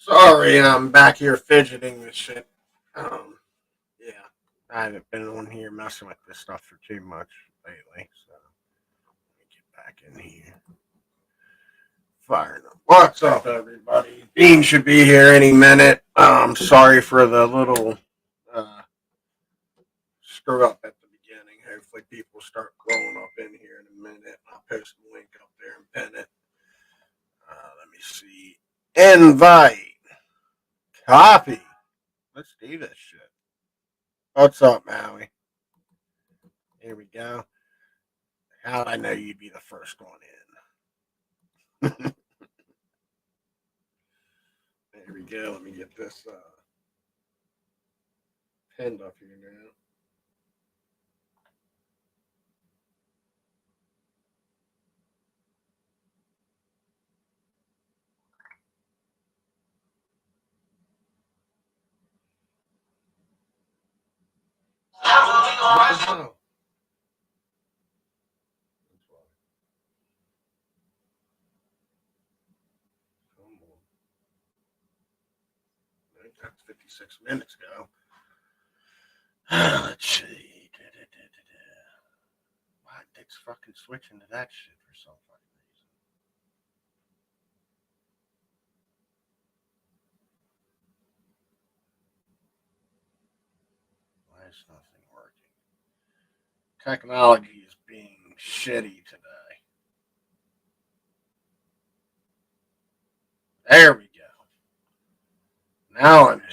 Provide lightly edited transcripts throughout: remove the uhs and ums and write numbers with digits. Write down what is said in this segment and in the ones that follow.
Sorry, I'm back here fidgeting with shit. Yeah, I haven't been on here messing with this stuff for too much lately, so let me get back in here. Firing up. What's up, everybody? Dean should be here any minute. Sorry for the little uh, screw up at the beginning. Hopefully, people start growing up in here in a minute. I'll post the link up there and pin it. Let me see. Invite. Copy. Let's do this shit. What's up, Maui? Here we go. How'd I know you'd be the first one in? There we go. Let me get this pinned up here now. Oh, come on. I think that's 56 minutes ago. Let's see. Why Dick's fucking switching to that shit for some fucking reason? Why is nothing working? Technology is being shitty today. There we go. Now I'm in there.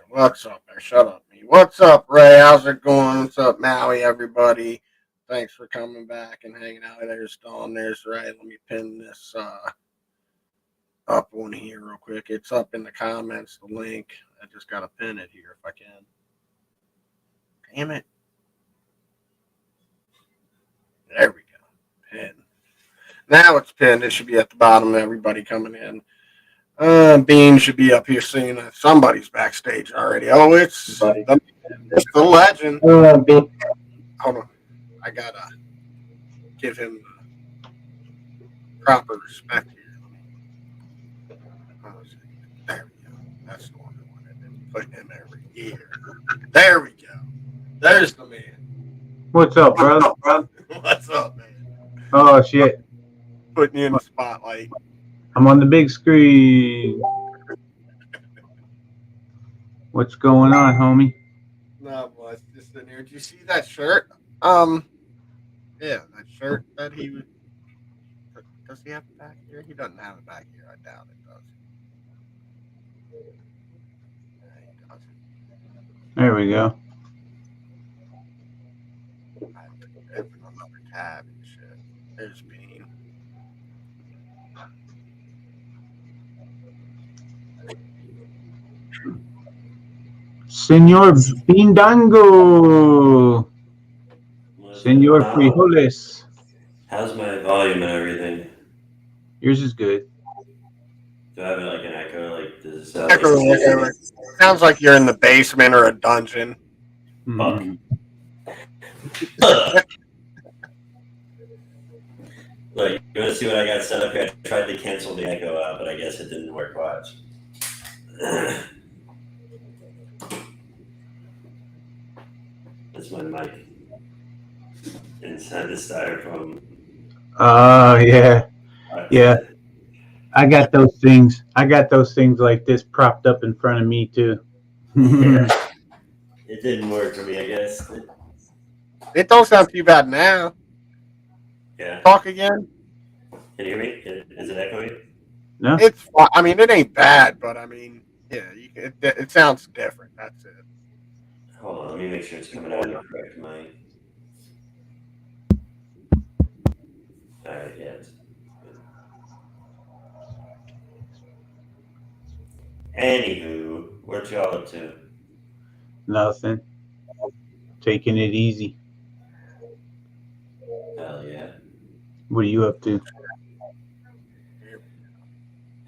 What's up there? Shut up, me. What's up, Ray? How's it going? What's up, Maui, everybody? Thanks for coming back and hanging out. There's Dawn. There's Ray. Let me pin this up on here real quick. It's up in the comments, the link. I just got to pin it here if I can. Damn it. There we go. Pin. Now it's pinned. It should be at the bottom. Everybody coming in. Bean should be up here soon. Somebody's backstage already. Oh, it's the legend. Hold on. I got to give him proper respect here. There we go. That's the one I wanted to put him every year. There we go. There's the man. What's up, brother? What's up, man? Oh, shit. Putting you in the spotlight. I'm on the big screen. What's going on, homie? No, well, it's just in here. Did you see that shirt? Yeah, that shirt that he was. Does he have it back here? He doesn't have it back here. I doubt it does. Yeah, he doesn't. There we go. I have to open another tab and shit. There's Bean. Senor Bindango. Senor Frijoles. How's my volume and everything? Yours is good. Do I have like an echo? Like does it Echo. Sounds like you're in the basement or a dungeon. Mm-hmm. Look, you want to see what I got set up here? I tried to cancel the echo out, but I guess it didn't work. Watch. That's my mic inside the styrofoam. Yeah. Yeah. I got those things. Like this propped up in front of me too. Yeah. It didn't work for me, I guess. It don't sound too bad now. Yeah. Talk again. Can you hear me? Is it echoing? No. It's. I mean, it ain't bad, but I mean, yeah, it sounds different. That's it. Hold on, let me make sure it's coming out of the correct mic. Alright, yeah. Anywho, what y'all up to? Nothing. Taking it easy. Hell yeah. What are you up to?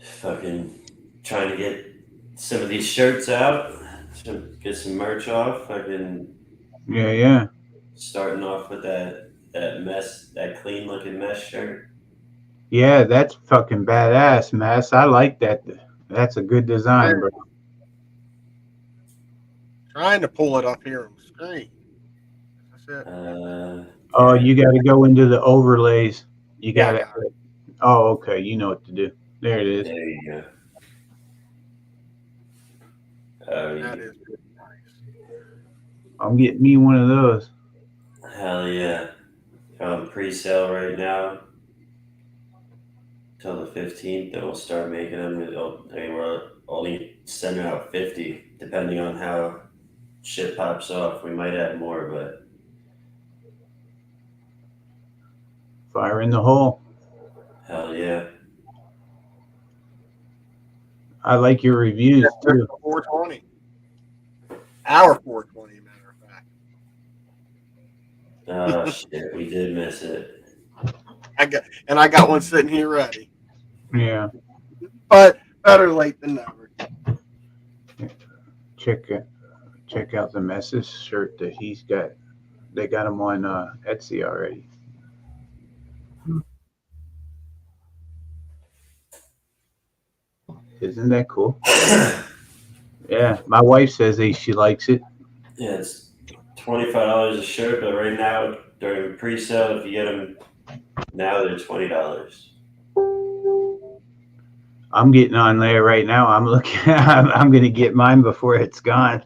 Fucking trying to get some of these shirts out. Get some merch off. Fucking Yeah. starting off with that clean looking mesh shirt. Yeah, that's fucking badass, Mass. I like that. That's a good design, bro. Trying to pull it up here on the screen. That's it. Oh, yeah. you got to go into the overlays. You Yeah, got I to. got it. Oh, okay. You know what to do. There it is. There you go. That is really nice. I'm getting me one of those. Hell yeah. On pre-sale right now till the 15th. Then we'll start making them. We're only sending out 50, depending on how shit pops off. We might add more, but Fire in the hole. hell yeah. I like your reviews too. 420. Our 420, matter of fact. Oh shit, we did miss it. I got one sitting here ready. Yeah. But better late than never. Check out the Messes shirt that he's got. They got him on Etsy already. Isn't that cool? Yeah, my wife says she likes it. Yeah, it's $25 a shirt, but right now during pre-sale, if you get them now, they're $20. I'm getting on there right now. I'm looking. I'm gonna get mine before it's gone.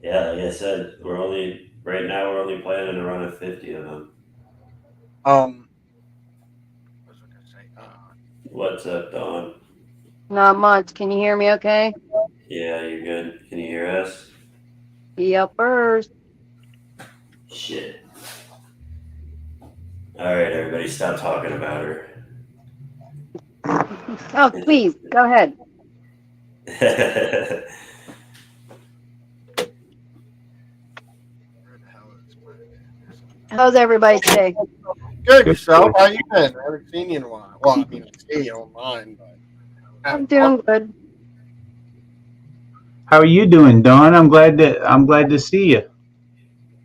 Yeah, like I said, right now we're only planning to run 50 of them. What was I gonna say? What's up, Dawn? Not much. Can you hear me okay? Yeah, you're good. Can you hear us? Yuppers. Shit. All right, everybody, stop talking about her. Oh, please, go ahead. Where the hell is my How's everybody today? Good yourself? How you been? I haven't seen you in a while. Well, I mean, I see you online, but I'm doing good. How are you doing, Dawn? I'm glad to see you.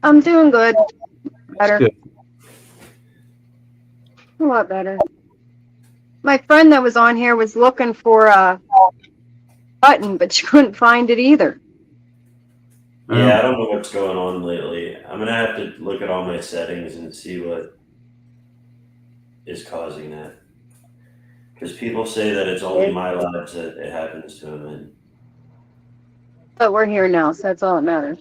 I'm doing good. That's Better. good. A lot better. My friend that was on here was looking for a button, but she couldn't find it either. Yeah, I don't know what's going on lately. I'm gonna have to look at all my settings and see what is causing that. Because people say that it's only my lives that it happens to them, and But we're here now, so that's all that matters.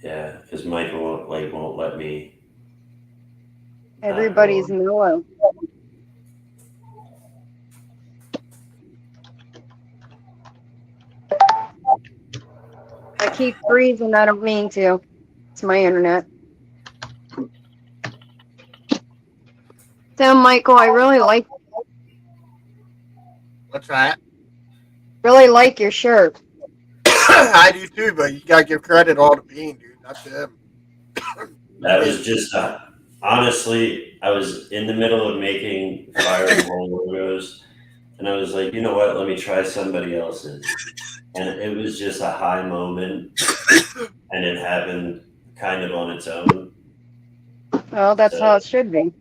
yeah, because Michael won't let me. Everybody's mellow. I keep freezing. I don't mean to. It's my internet. So, Michael, I really like what's that? your shirt. I do too, but you gotta give credit all to Bean, dude. That's him. That was just honestly, I was in the middle of making Fire and Hole logos, and I was like, you know what? Let me try somebody else's, and it was just a high moment, and it happened kind of on its own. Well, that's how it should be.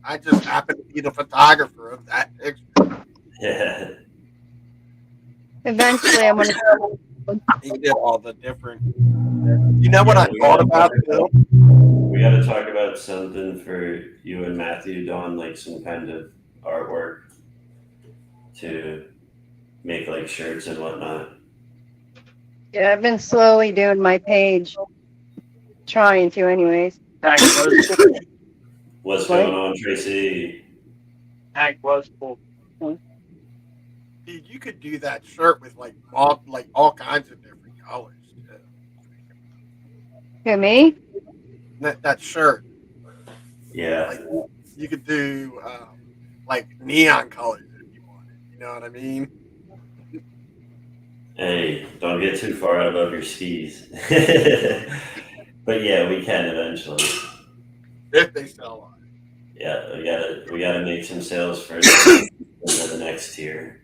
I just happen to be the photographer of that picture. Yeah. Eventually, I'm gonna. He did all the different. You know what I thought about too? We got to talk about something for you and Matthew, Dawn, like some kind of artwork to make like shirts and whatnot. Yeah, I've been slowly doing my page. Trying to, anyways. What's going on, Tracy? Dude, you could do that shirt with like all kinds of different colors. Too. Who, me? That shirt, Yeah. like you could do like neon colors if you wanted. You know what I mean? Hey, don't get too far out above your skis. But yeah, we can eventually. If they sell on. Yeah, we gotta make some sales first into the next tier.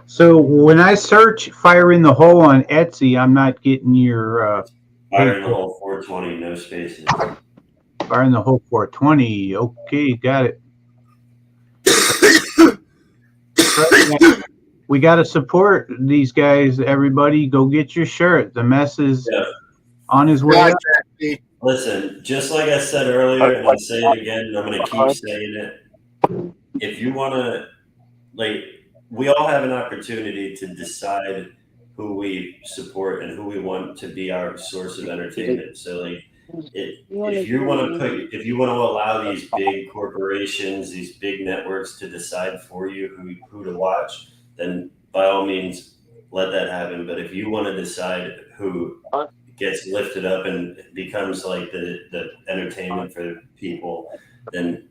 So when I search "Fire in the Hole" on Etsy, I'm not getting your Fire in the Hole 420, no spaces. "Fire in the Hole 420." Okay, got it. right, man. We got to support these guys. Everybody, go get your shirt. The mess is Yeah. on his way Yeah, up. Jackie. Listen, just like I said earlier, and I'll say it again, and I'm going to keep saying it. If you want to, like, we all have an opportunity to decide who we support and who we want to be our source of entertainment. So, like, if you want to allow these big corporations, these big networks to decide for you who to watch, then by all means let that happen. But if you want to decide who gets lifted up and becomes like the entertainment for people, then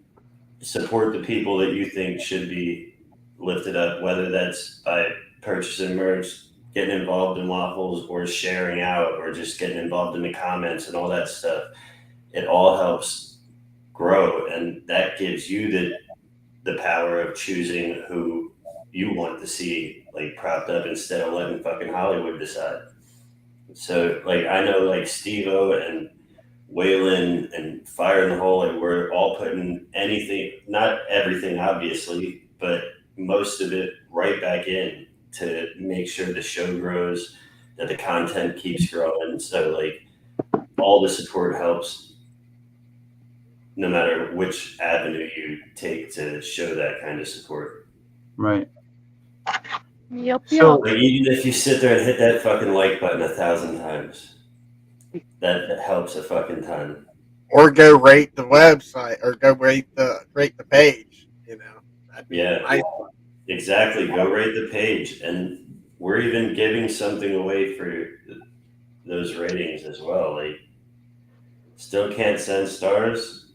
support the people that you think should be lifted up, whether that's by purchasing merch, getting involved in waffles, or sharing out, or just getting involved in the comments and all that stuff. It all helps grow, and that gives you the power of choosing who you want to see like propped up instead of letting fucking Hollywood decide. So like I know like Steve-O and Waylon and Fire in the Hole, and we're all putting anything, not everything obviously, but most of it right back in to make sure the show grows, that the content keeps growing. So like all the support helps no matter which avenue you take to show that kind of support. Right. Yep. So Like even if you sit there and hit that fucking like button 1,000 times, that helps a fucking ton. Or go rate the website, or go rate the page. You know, that'd be Yeah. nice. Exactly. Go rate the page, and we're even giving something away for those ratings as well. Like, still can't send stars.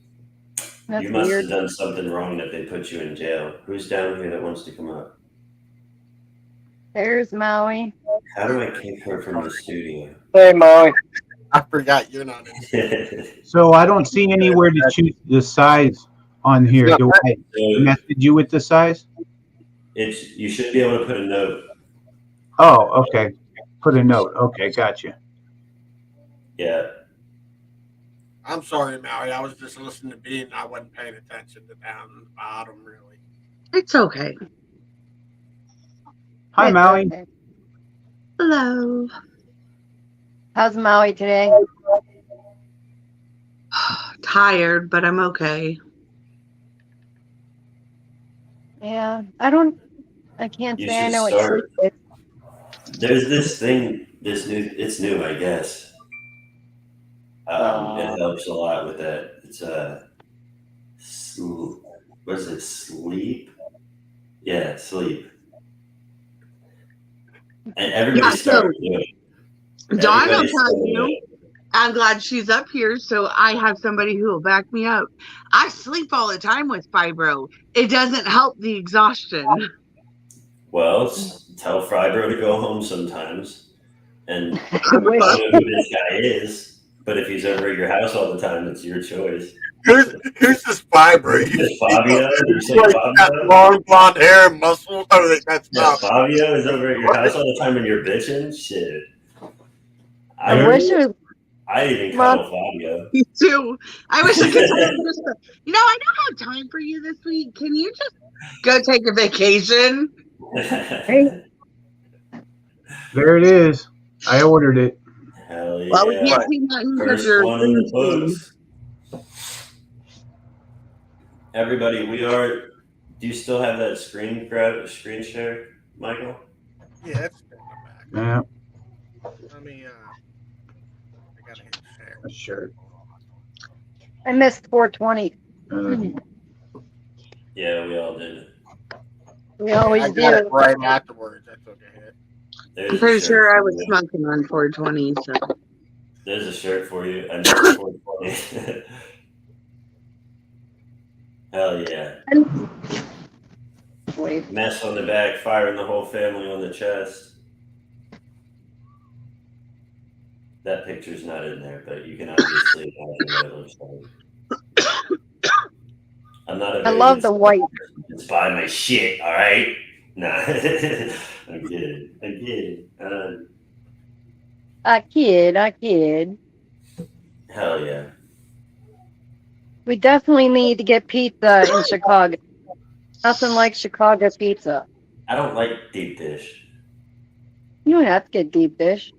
That's You must weird. have done something wrong that they put you in jail. Who's down here that wants to come up? There's Maui. How do I kick her from the studio? Hey, Molly. I forgot you're not in. so I don't see anywhere to choose the size on here. Do I So message you with the size? you should be able to put a note. Oh, okay. Put a note. Okay, gotcha. Yeah. I'm sorry, Maui. I was just listening to B and I wasn't paying attention to down the bottom, really. It's okay. Hi, It's Maui. okay. Hello. How's Maui today? Tired, but I'm okay. Yeah, I can't You say I should know what start. sleep is. There's this thing, it's new, I guess. It helps a lot with that. It's what is it? Sleep? Yeah, sleep. And everybody's Yeah, so starting to do it. Dawn will Everybody's tell starting to do you. I'm glad she's up here, so I have somebody who will back me up. I sleep all the time with fibro. It doesn't help the exhaustion. Well, tell Frybro to go home sometimes. And I I wish. don't know who this guy is, but if he's over at your house all the time, it's your choice. Who's this fiber? Is it Fabio? Did you say Got Fabio? long blonde hair and muscles. Oh, that's Yeah, not. Fabio is over at your house all the time and you're bitching? Shit. I wish it was. I even cuddle Fabio. Me too. I wish I could tell him just, I don't have time for you this week. Can you just go take a vacation? There it is. I ordered it. Hell yeah. Well, we can't see nothing because First you're one in the green books. Everybody, do you still have that screen share, Michael? Yeah, it's back. Yeah, Let me. I gotta hit share. a shirt. I missed 420. Yeah, we all did. We always I got do. it right afterwards. I took a hit. There's I'm a pretty shirt sure I for was you. smoking on 420. So There's a shirt for you. I know 420. Hell yeah. Wait. Mess on the back, firing the whole family on the chest. That picture's not in there, but you can obviously imagine what it looks like. I'm not a I very love good the white. It's buy my shit, all right? Nah, I'm kidding. I kid. Hell yeah. We definitely need to get pizza in Chicago. Nothing like Chicago pizza. I don't like deep dish. You don't have to get deep dish.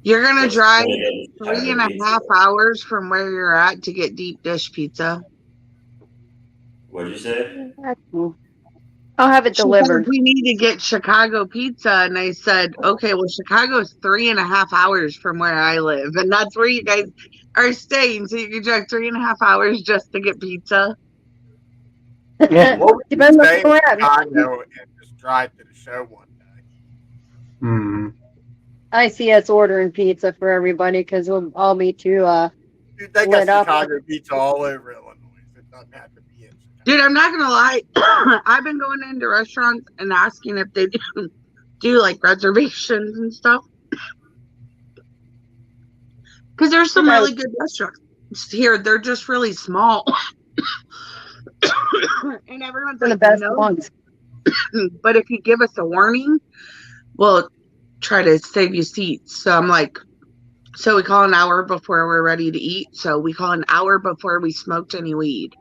You're gonna What's drive the point of getting 3.5 pizza? hours from where you're at to get deep dish pizza. What'd you say? That's cool. I'll have it She said, delivered. we need to get Chicago pizza. And I said, okay, well, Chicago's 3.5 hours from where I live. And that's where you guys are staying. So you can drive 3.5 hours just to get pizza. Yeah. What would you Depends on say where in we're at. Chicago and just drive to the show one day? Mm. I see us ordering pizza for everybody because we'll all be too Dude, they got lit up. Chicago pizza all over Illinois. It doesn't have to be in Chicago. Dude, I'm not going to lie. I've been going into restaurants and asking if they do like reservations and stuff. Because there's some really good restaurants here. They're just really small. And everyone's They're the like, best no. ones. But if you give us a warning, we'll try to save you seats. So I'm like, so we call an hour before we're ready to eat. So we call an hour before we smoked any weed.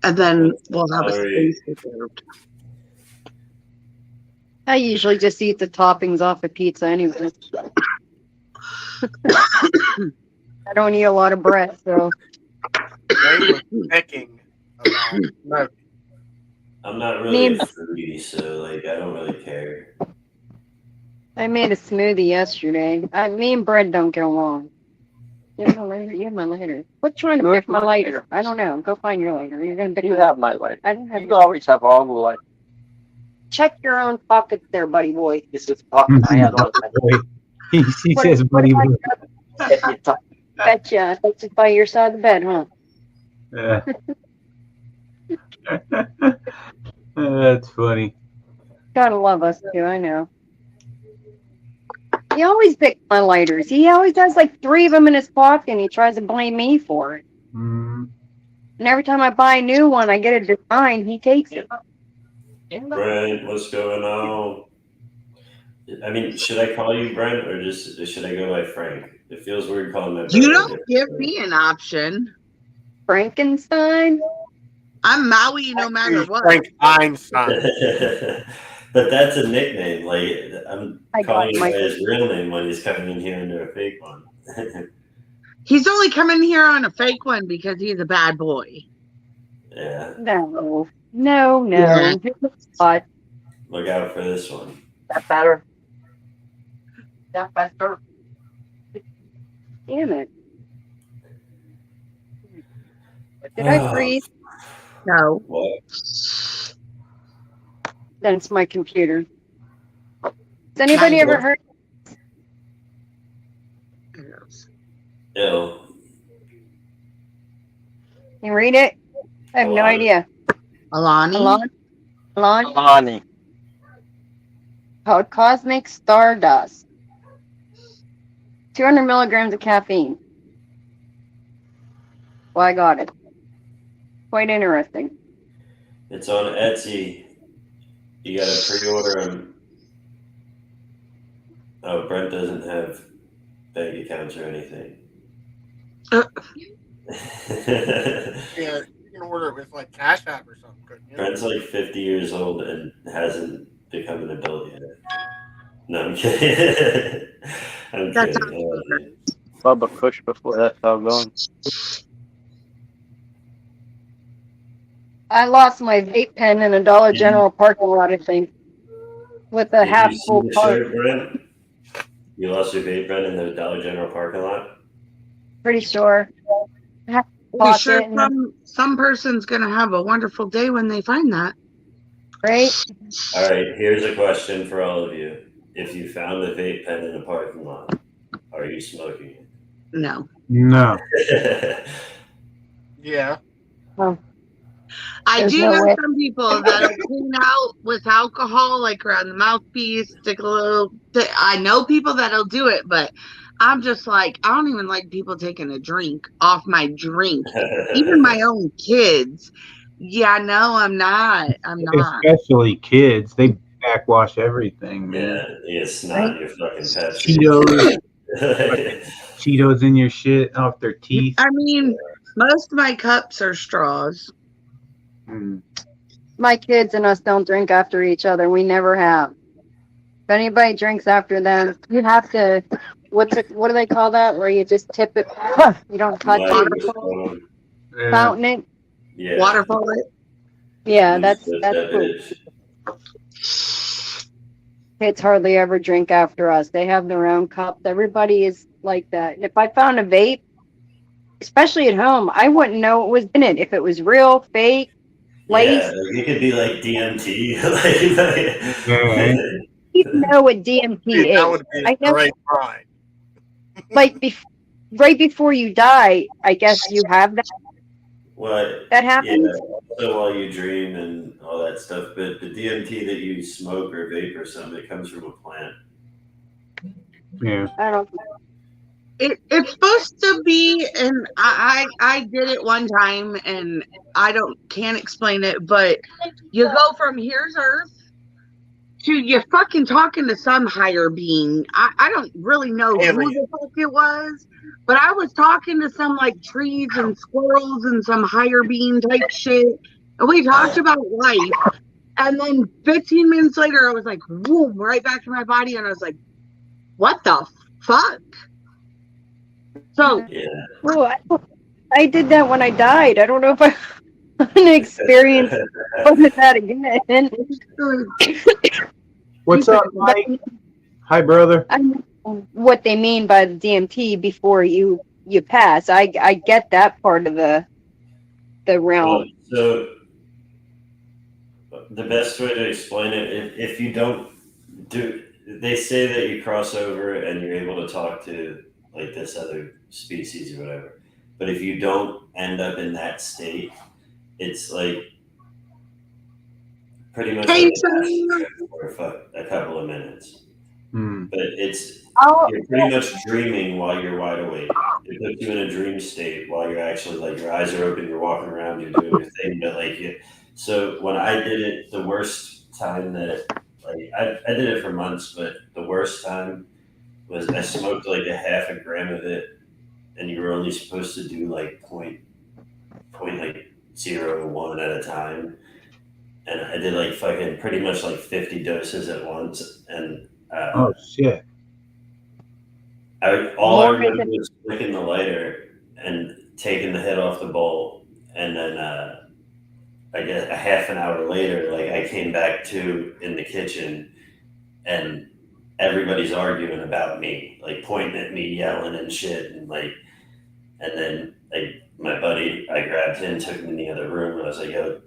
And then we'll have a space reserved. I usually just eat the toppings off of pizza anyway. I don't eat a lot of bread, so They were picking about smoking. I'm not really a Me- foodie, so like I don't really care. I made a smoothie yesterday. Me and bread don't get along. You have my lighter? You have my lighter. Quit trying to pick my lighter. I don't know. Go find your lighter. You're gonna pick. You have my light. I don't have. You always have all the light. Check your own pockets there, buddy boy. This is pocket. I have all the Boy. He What- says, what buddy. about- If you talk, Betcha. That's just by your side of the bed, huh? That's funny. Gotta love us too. I know. He always picks my lighters. He always has like 3 of them in his pocket, and he tries to blame me for it. Mm. And every time I buy a new one, I get a design. He takes it. Brent, what's going on? I mean, should I call you Brent or just should I go by Frank? It feels weird calling my brother. You don't give me an option. Frankenstein. I'm Maui no matter what. Frank Einstein. But that's a nickname. Like I'm I got calling him by Michael. his real name when he's coming in here under a fake one. He's only coming here on a fake one because he's a bad boy. Yeah, No. Yeah. But look out for this one. that better. That better. damn it. Did I breathe? No. What? Then it's my computer. Has anybody ever heard? Ew. Can you read it? I have no Alani. idea. Alani? Alon? Lonnie. Called Cosmic Stardust. 200 milligrams of caffeine. Well, I got it. Quite interesting. It's on Etsy. You gotta pre-order them. Oh, Brent doesn't have bank accounts or anything. Yeah, you can order it with like Cash App or something, couldn't you? Brent's like 50 years old and hasn't become an adult yet. No, I'm kidding. I'm That's kidding. Bubba Kush before that's all gone. I lost my vape pen in a Dollar General parking lot, I think. With a Did half you see full the cart. shirt, Brent? You lost your vape pen in the Dollar General parking lot? Pretty sure. I'm Pocket sure and- some person's going to have a wonderful day when they find that. Right? All right, here's a question for all of you. If you found a vape pen in a parking lot, are you smoking No. No. it? Yeah. I There's do no know way. some people that'll clean out with alcohol, like around the mouthpiece, stick a little. I know people that'll do it, but I'm just like, I don't even like people taking a drink off my drink. Even my own kids. Yeah, no, I'm not. I'm not. Especially kids. They backwash everything, man. Yeah, it's not your fucking Pepsi. Cheetos, Cheetos in your shit off their teeth. I mean, most of my cups are straws. Mm. My kids and us don't drink after each other. We never have. If anybody drinks after them, you have to. What do they call that? Where you just tip it? You don't touch Mud it. was You going, Yeah. fountain it. yeah. Waterfall it. Yeah, Loose that's with that's that cool. bitch. Kids hardly ever drink after us. They have their own cups. Everybody is like that. And if I found a vape, especially at home, I wouldn't know what was in it. If it was real, fake, Yeah, laced, like, it could be like DMT. Yeah. you know what DMT Dude, that is. would be I a know, great ride. like, right before you die, I guess you have What? that Yeah. happens. Also, while you dream and all that stuff, but the DMT that you smoke or vape or something, it comes from a plant. Yeah. I don't. It's supposed to be, and I did it one time, and can't explain it, but you go from here's Earth to you fucking talking to some higher being. I don't really know who Alien. the fuck it was, but I was talking to some like trees and squirrels and some higher being type shit, and we talked about life. And then 15 minutes later, I was like, boom, right back to my body, and I was like, what the fuck? So Yeah. Well, I did that when I died. I don't know if I want to experience that again. What's up, Mike? Hi, brother. I know what they mean by the DMT before you pass. I get that part of the Well, realm. so the best way to explain it, if you don't do, they say that you cross over and you're able to talk to like this other species or whatever. But if you don't end up in that state, it's like pretty much like an acid trip for a couple of minutes. Hmm. But it's Oh, you're pretty much dreaming while you're wide awake. It puts you in a dream state while you're actually like your eyes are open, you're walking around, you're doing your thing. But like you, so when I did it, the worst time that like I did it for months, but the worst time was I smoked like a half a gram of it, and you were only supposed to do like point like 0.01 at a time, and I did like fucking pretty much like 50 doses at once, and Oh shit. all I more remember than was flicking the lighter and taking the head off the bowl, and then I guess a half an hour later, like I came back to in the kitchen, and everybody's arguing about me, like pointing at me, yelling and shit, and like, and then like my buddy, I grabbed him, took him in the other room, and I was like, "Yo,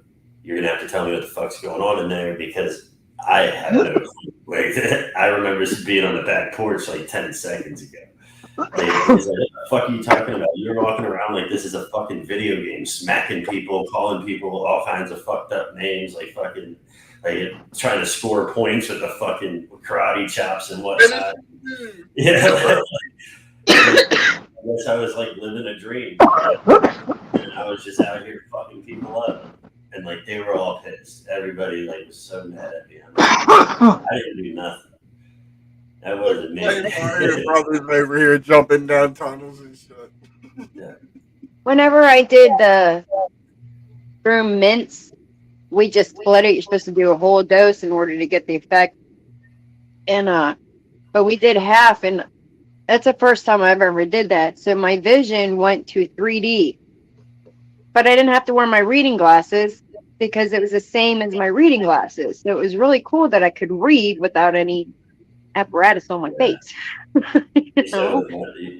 you're gonna have to tell me what the fuck's going on in there because I have no clue." Like, I remember being on the back porch like 10 seconds ago. Like, he's like, "What the fuck are you talking about? You're walking around like this is a fucking video game, smacking people, calling people all kinds of fucked up names, like fucking, like trying to score points with the fucking karate chops and whatnot." Yeah, I guess I was like living a dream, and I was just out here fucking people up, and like they were all pissed. Everybody like was so mad at me. I didn't do nothing. That wasn't me. Your brothers over here jumping down tunnels and shit. whenever I did the room mints, we just split it. You're supposed to do a whole dose in order to get the effect. And but we did half, and that's the first time I've ever did that. So my vision went to 3D, but I didn't have to wear my reading glasses because it was the same as my reading glasses. So it was really cool that I could read without any apparatus on my face. You know?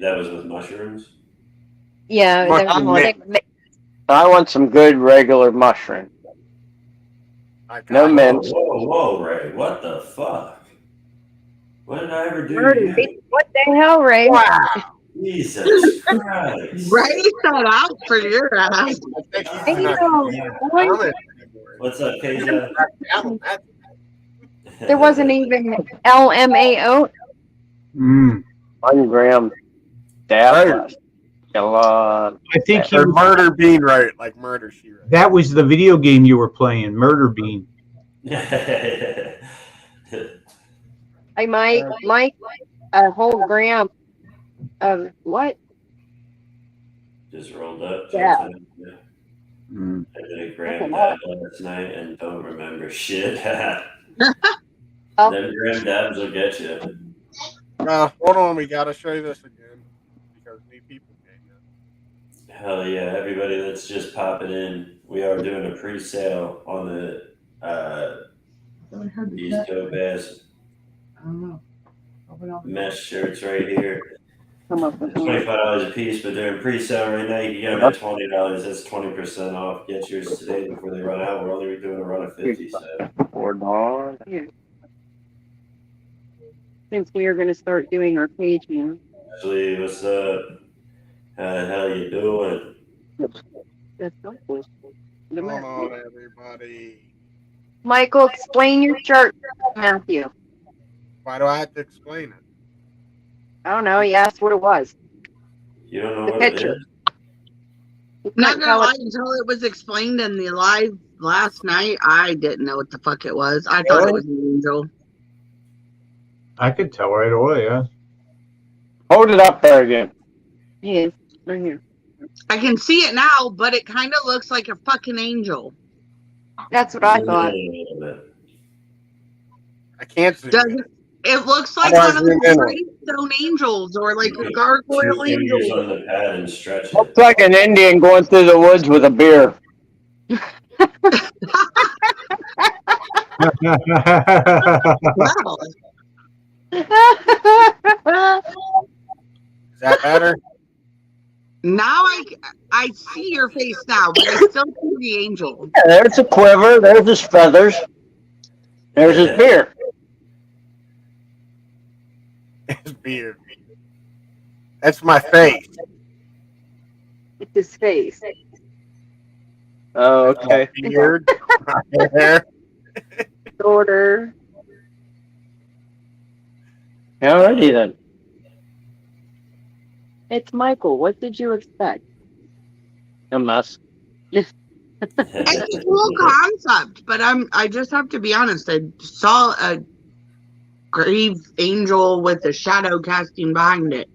That was with mushrooms. Yeah, I want some good regular mushroom. No Whoa, mint. whoa, Ray! What the fuck? What did I ever do murder. to you? What the hell, Ray? Jesus Christ! Ray set out for your ass. I know. What's up, KJ? There wasn't even LMAO. 1 gram dab. I think Or Murder Bean, right? Like Murder She Wrote. that was the video game you were playing, Murder Bean. I might a whole gram of what? Just rolled up. Yeah. Mm. I did a gram dab last night and don't remember shit. Oh. Them gram dabs will get you. Hold on, we gotta show this again because new people came in. Hell yeah, everybody that's just popping in. We are doing a pre-sale on these dope ass mesh shirts right here. Come up with $25 a piece, but they're in pre-sale right now. You can get them at $20. That's 20% off. Get yours today before they run out. We're only doing a run of 50. So Hold on. since we are going to start doing our page now. actually, what's up? How the hell you doing? That's helpful. Hold on, everybody. Michael, explain your chart, Matthew. Why do I have to explain it? I don't know. He asked what it was. You don't know The what picture. it is? You Not couldn't gonna tell lie, it. until it was explained in the live last night, I didn't know what the fuck it was. I thought it was an angel. I could tell right away. Yeah. Hold it up there again. He is right here. I can see it now, but it kind of looks like a fucking angel. That's what I thought. I can't zoom Does in. it looks like How do I one of zoom those in on it? gravestone angels or like You a put gargoyle 2 fingers angel. on the pad and stretch Looks it. like an Indian going through the woods with a beer. Wow. Is that better? Now I see your face now, but I still see the angel. Yeah, there's a quiver. There's his feathers. There's his beer. His beard. That's my face. It's his face. Oh, okay. My beard. My hair. Order. Alrighty then. It's Michael. What did you expect? A mess. It's a cool concept, but I just have to be honest. I saw a grave angel with a shadow casting behind it.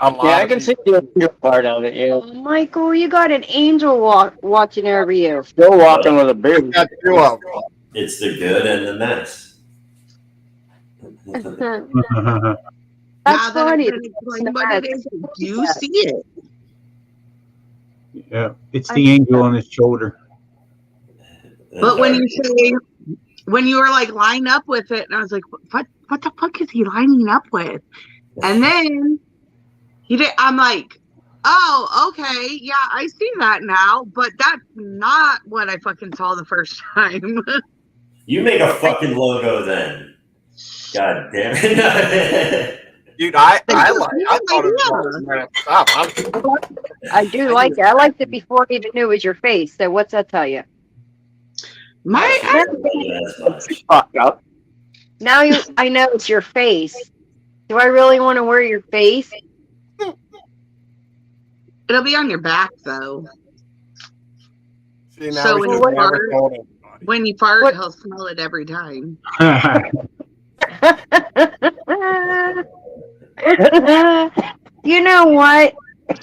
A lot Yeah, I of can see people- the angel part of it. Yeah, Oh, Michael, you got an angel watching over you. still walking with a beard. Got 2 of them. It's the good and the mess. That's Now that I funny. can explain what it is, I do see it. Yeah, it's the angel on his shoulder. But when you say when you were like line up with it, and I was like, what the fuck is he lining up with? And then he did. I'm like, oh, okay, yeah, I see that now. But that's not what I fucking saw the first time. You make a fucking logo then. God damn it. Dude, I thought it was right up top. I do like it. I liked it before I even knew it was your face. So what's that tell you? Fucked up. Now I know it's your face. Do I really want to wear your face? It'll be on your back though. See, now So we when just you never fart- told anybody. When you fart, What? he'll smell it every time. You know what?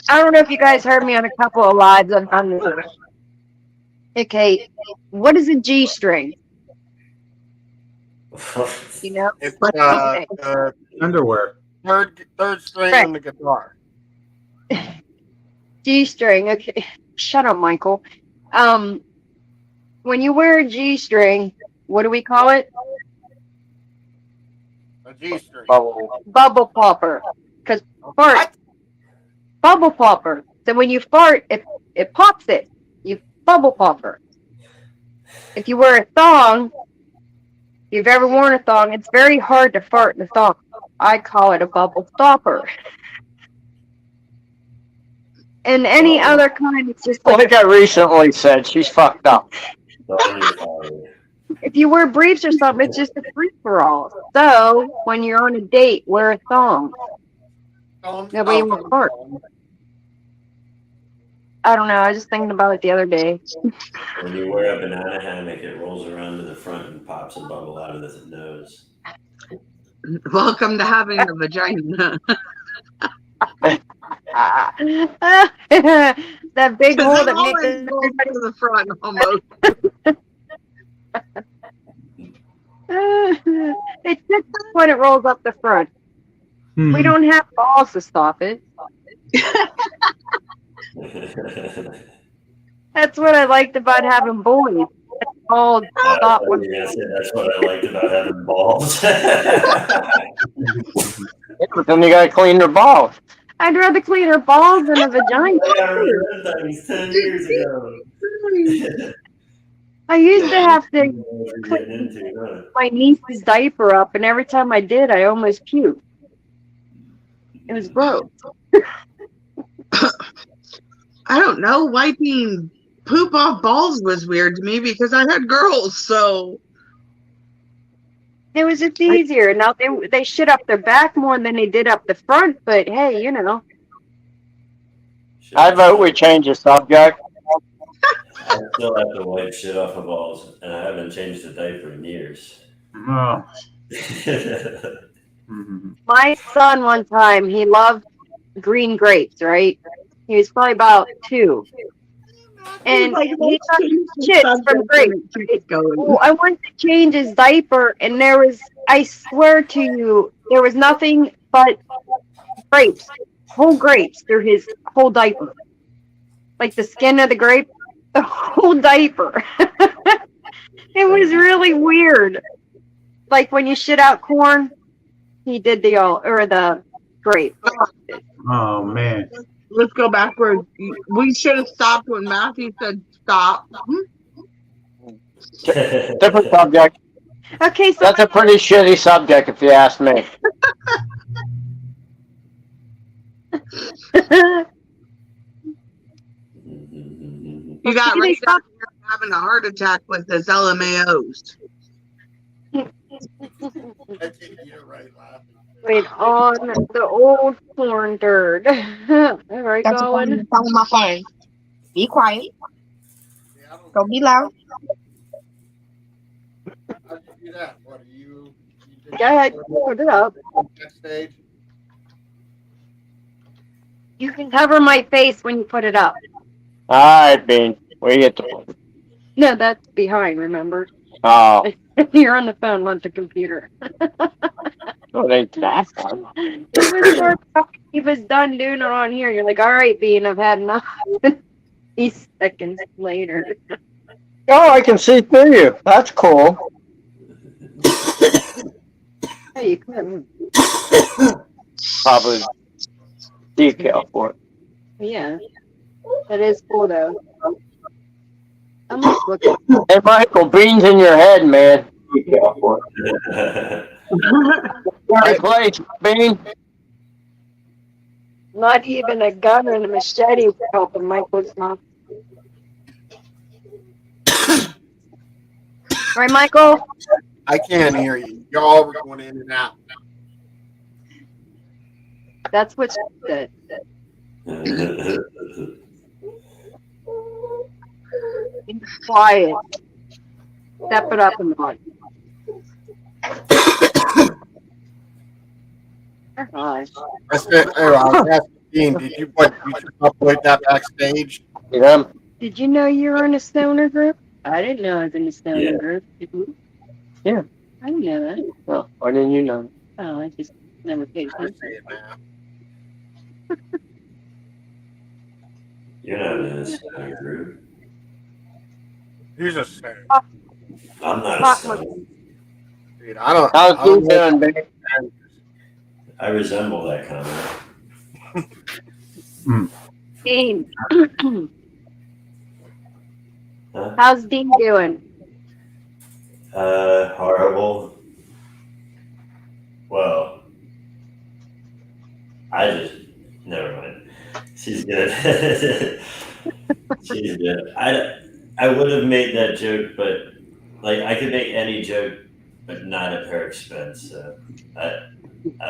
I don't know if you guys heard me on a couple of lives on this. Okay, what is a G string? You know, It's Okay. Underwear. third string Right. on the guitar. G string. Okay, shut up, Michael. When you wear a G string, what do we call it? A G string. Bubble popper. Because fart. What? Bubble popper. So when you fart, it pops it. You bubble popper. If you wear a thong, if you've ever worn a thong, it's very hard to fart in a thong. I call it a bubble stopper. And any other kind, it's just like Like I recently said, she's fucked up. if you wear briefs or something, it's just a free for all. So when you're on a date, wear a thong. Nobody will fart. I don't know. I was just thinking about it the other day. When you wear a banana hammock, it rolls around to the front and pops a bubble out of the nose. Welcome to having a vagina. that big Because hole it that makes always goes everybody. to the front almost. It just when it rolls up the front. Hmm. We don't have balls to stop it. That's what I liked about having boys. All stop I when was gonna say that's what I liked about having balls. Yeah, but then you gotta clean their balls. I'd rather clean her balls than a vagina. I got rid of those 10 years ago. I used to have You to know what you're clean getting into, huh? my niece's diaper up, and every time I did, I almost puked. It was gross. I don't know. Wiping poop off balls was weird to me because I had girls. So It was just easier. Now they shit up their back more than they did up the front, but hey, you know. I vote we change the subject. I still have to wipe shit off of balls, and I haven't changed a diaper in years. Oh. Mhm. My son one time, he loved green grapes, right? He was probably about 2. And like, he let's got change the shits subject from and grapes. it keeps going. Well, I went to change his diaper, and there was, I swear to you, there was nothing but grapes, whole grapes through his whole diaper. Like the skin of the grape, the whole diaper. It was really weird. Like when you shit out corn, he did the grape. Oh man. Let's go backwards. We should have stopped when Matthew said stop. Different subject. Okay, so That's a pretty shitty subject, if you ask me. You got see, right they down stopped. here having a heart attack with his LMAOs. You're right, laughing. Wait, on the old corn turd. All right, That's what going. I'm telling my phone. Be quiet. Yeah, I don't Don't be loud. How'd you do that? What are you did Go ahead, put it up. backstage? You can cover my face when you put it up. All right, Bean. We get the point. No, that's behind, remember? Oh, You're on the phone, not the computer. well, it ain't that fun. It was sort of, he was done doing it on here. You're like, all right, Bean, I've had enough. 3 seconds later. Oh, I can see through you. That's cool. Hey, you couldn't. Probably decal for it. Yeah. That is cool, though. I'm just looking. Hey, Michael, Bean's in your head, man. Decal for it. Right place, Bean. Not even a gun and a machete would help him. Michael's not. Right, Michael? I can't hear you. Y'all were going in and out. That's what she said. Be quiet. Step it up a notch. Gosh. I said, oh, I was asking Dean, did you upload that backstage? Yeah. Did you know you were in a stoner group? I didn't know I was in a stoner Yeah. group. Did you? Yeah. I didn't know that. Well, why didn't you know? Oh, I just never paid I attention. see it now. You're not in a stoner group. Who's a stoner? I'm not a Fuck, stoner. Dude, I don't. How's I don't you know. doing, Bean? I resemble that comment. Dean. Huh? How's Dean doing? Horrible. Well, never mind. She's good. She's good. I would have made that joke, but like I could make any joke, but not at her expense. So I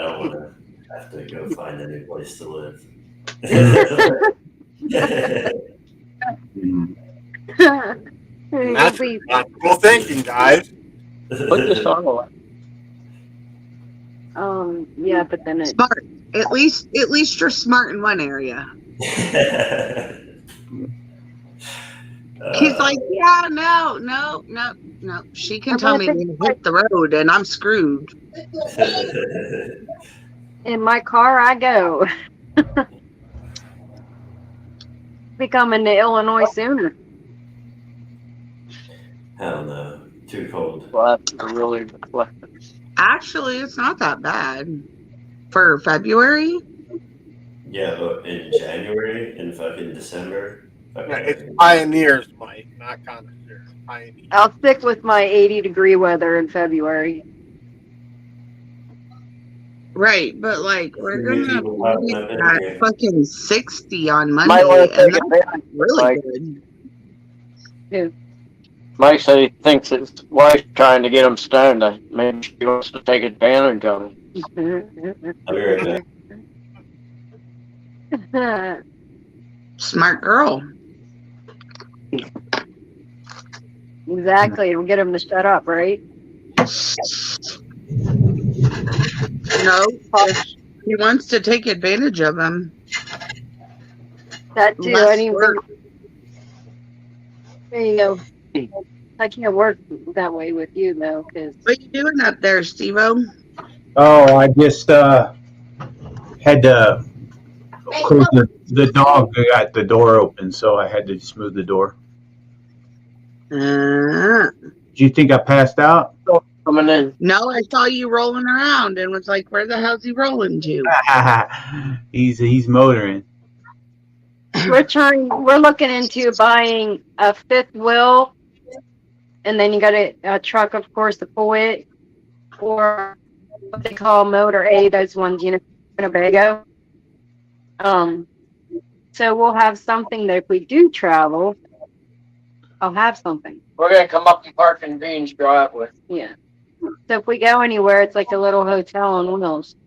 don't want to have to go find a new place to live. Mhm. That's You'll be- not cool thinking, guys. Put the song away. yeah, but then it. Smart. At least you're smart in one area. He's like, yeah, no. She can I'm tell gonna me take to hit the road and I'm screwed. in my car I go. Be coming to Illinois sooner. Hell no, too cold. Well, I really Actually, it's not that bad for February. Yeah, but in January and fucking December. Fuck Yeah, out it's of here. pioneers, Mike, not connoisseurs. Pioneers. I'll stick with my 80-degree weather in February. Right, but like we're Too many gonna people be popping up in at here. fucking 60 on might Monday, want to and take that's advantage. really Like good. Mike said, he thinks his wife's trying to get him stoned. Maybe she wants to take advantage of him. I'll be right back. Smart girl. Exactly. We'll get him to shut up, right? No, if he wants to take advantage of him. That too. Less Anything. work. There you go. I can't work that way with you though, because What you doing up there, Steve-O? Oh, I just had to close the dog got the door open, so I had to just move the door. Uh, Do you think I passed out? Coming in. no, I saw you rolling around and was like, where the hell's he rolling to? He's motoring. we're looking into buying a fifth wheel, and then you got a truck, of course, to pull it, or what they call motor A. Those ones, Winnebago. So we'll have something that if we do travel, I'll have something. We're gonna come up and park in Green's driveway. Yeah. So if we go anywhere, it's like a little hotel on wheels.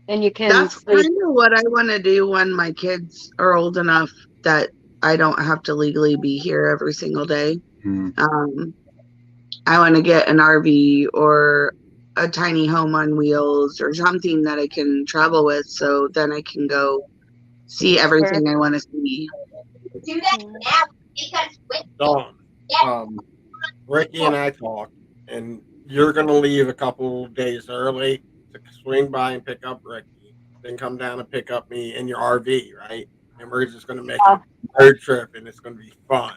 And you can That's sleep. kind of what I want to do when my kids are old enough that I don't have to legally be here every single day. I want to get an RV or a tiny home on wheels or something that I can travel with, so then I can go see everything I want to see. Do that now because Dawn, Ricky and I talked, and you're going to leave a couple days early to swing by and pick up Ricky, then come down and pick up me in your RV, right? And we're just going to make a road trip, and it's going to be fun.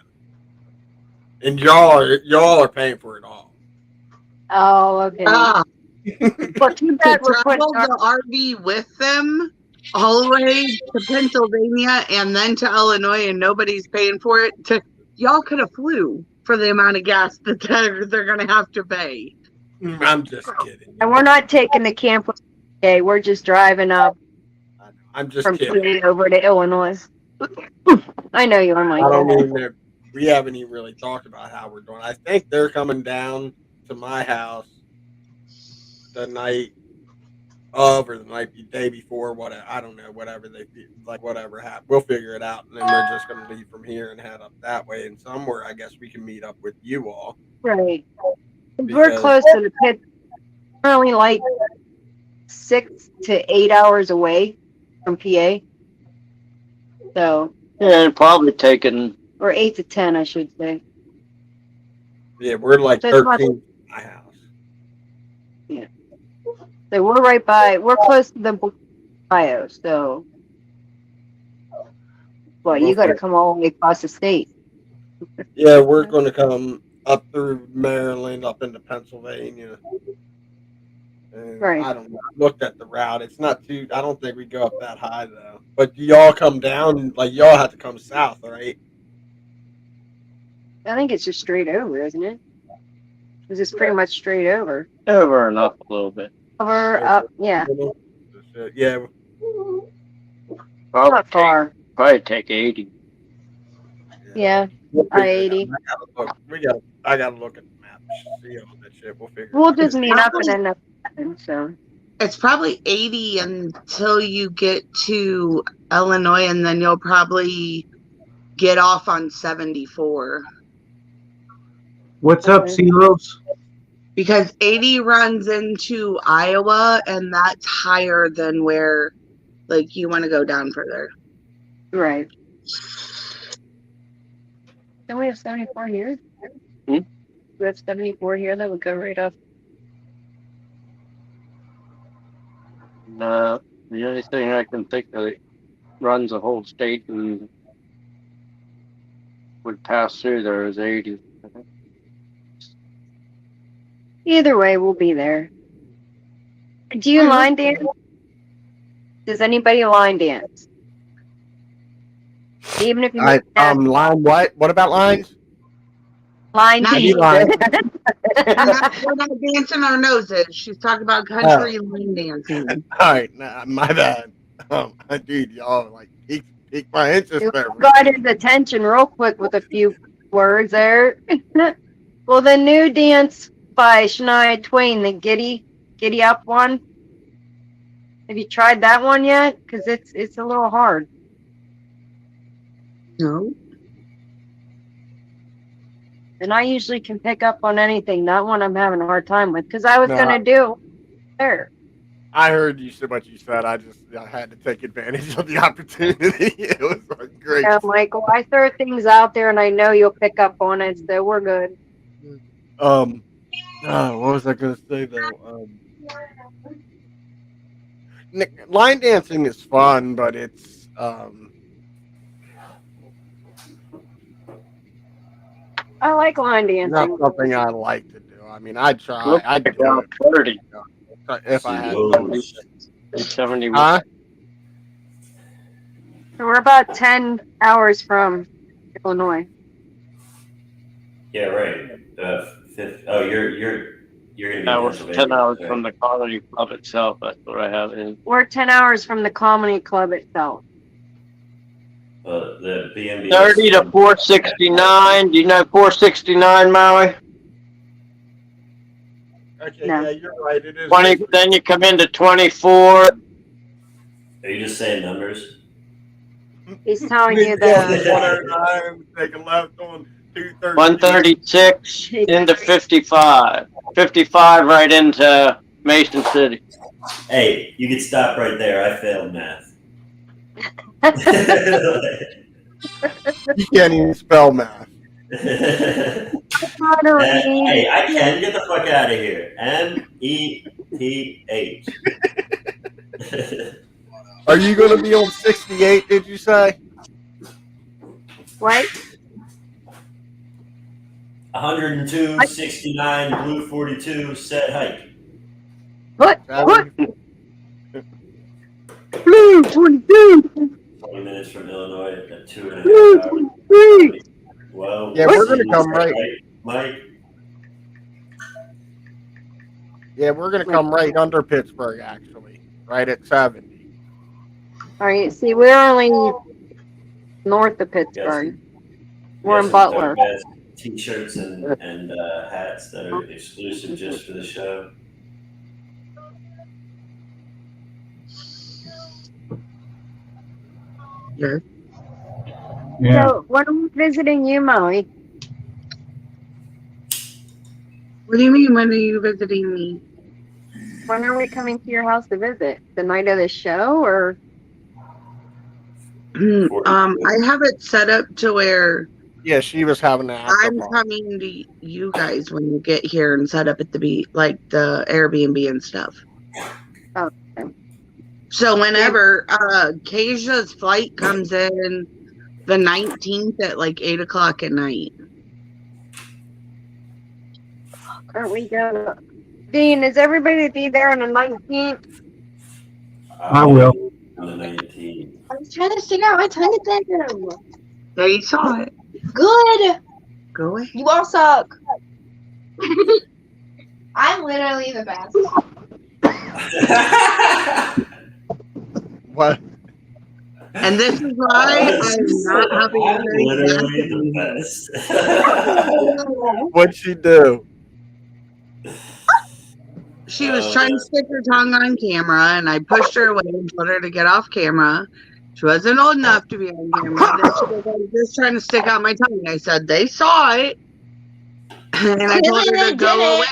And y'all are paying for it all. Oh, okay. But too To bad we're putting travel the RV with them all the way to Pennsylvania and then to Illinois, and nobody's paying for it. Y'all could have flew for the amount of gas that they're going to have to pay. I'm just kidding. And we're not taking the camp. Okay, we're just driving up I'm just from kidding. Sweden over to Illinois. I know you are, I don't Mike. even know. We haven't even really talked about how we're doing. I think they're coming down to my house the night of or the day before. Whatever, I don't know. Whatever whatever happens, we'll figure it out, and then we're just going to leave from here and head up that way. And somewhere, I guess we can meet up with you all. Right. We're close to the pit. We're only like 6 to 8 hours away from PA. So. Yeah, probably taking. Or 8 to 10, I should say. Yeah, we're like 13 from my house. Yeah. So we're right by. We're close to the Ohio. So. Well, you got to come all the way across the state. Yeah, we're going to come up through Maryland, up into Pennsylvania. And right. I don't know. I looked at the route. It's not too. I don't think we go up that high though. But y'all come down. Like y'all have to come south, right? I think it's just straight over, isn't it? It's just pretty much straight over. Over and up a little bit. Over, up, yeah. Yeah. Not far. Probably take 80. Yeah, I-80. I gotta look at the map. See all that shit. We'll figure. We'll just meet up and end up. So it's probably 80 until you get to Illinois, and then you'll probably get off on 74. What's up, CeeLos? Because 80 runs into Iowa, and that's higher than where, like, you want to go down further. Right. Don't we have 74 here? Hmm? We have 74 here that would go right up. No, the only thing I can think of that runs a whole state and would pass through there is 80. I think. Either way, we'll be there. Do you line dance? Does anybody line dance? Even if you make line what? What about lines? line Not Any dance. line? we're not dancing our noses. She's talking about country line dancing. All right, nah, my bad. Dude, y'all like pique my interest there. Got his attention real quick with a few words there. Well, the new dance by Shania Twain, the Giddy Up one. Have you tried that one yet? Because it's a little hard. No. And I usually can pick up on anything. That one I'm having a hard time with because I was No. gonna do there. I heard you said what you said. I had to take advantage of the opportunity. It was great. Yeah, Michael, I throw things out there and I know you'll pick up on it, so we're good. What was I gonna say though? Line dancing is fun, but it's I like line not dancing. something I like to do. I mean, I'd try. Look I'd like do about it 30. if I had. Whoa. 71. Huh? So we're about 10 hours from Illinois. Yeah, right. You're gonna be Hours, Pennsylvania, 10 hours right? from the comedy club itself. That's what I have in. We're 10 hours from the comedy club itself. The B&B. 30 to 469. Do you know 469, Maui? Okay, No. yeah, you're right. It is. 20. Then you come into 24. Are you just saying numbers? He's telling you Yeah, that 109, take a left on 230. 136 into 55. 55 right into Mason City. Hey, you can stop right there. I failed math. You can't even spell math. Hey, I can get the fuck out of here. MEPH. Are you going to be on 68? Did you say? what? 102, 69, blue 42, set hike. What? 20 minutes from Illinois at 2.5 hours. Well, Yeah, we're gonna come right. Mike. Yeah, we're going to come right under Pittsburgh, actually, right at 70. All right. See, we're only north of Pittsburgh. We're in Butler. T-shirts and hats that are exclusive just for the show. Yeah. Yeah. So, when are we visiting you, Molly? What do you mean? When are you visiting me? When are we coming to your house to visit? The night of the show, or? I have it set up to where Yeah, she was having an I'm coming to you guys when you get here and set up at the like the Airbnb and stuff. Oh, okay. So whenever Kaja's flight comes in the 19th at like 8 o'clock at night. Aren't we going? Dean, is everybody be there on the 19th? I will. On the 19th. I was trying to figure out my time to bedroom. There you saw it. Good. Go ahead. You all suck. I'm literally the best. What? And this is why I'm not having I'm a very literally the best. What'd she do? She was trying to stick her tongue on camera, and I pushed her away and told her to get off camera. She wasn't old enough to be on camera. Then she was like, just trying to stick out my tongue. I said, they saw it. And I told her to go away.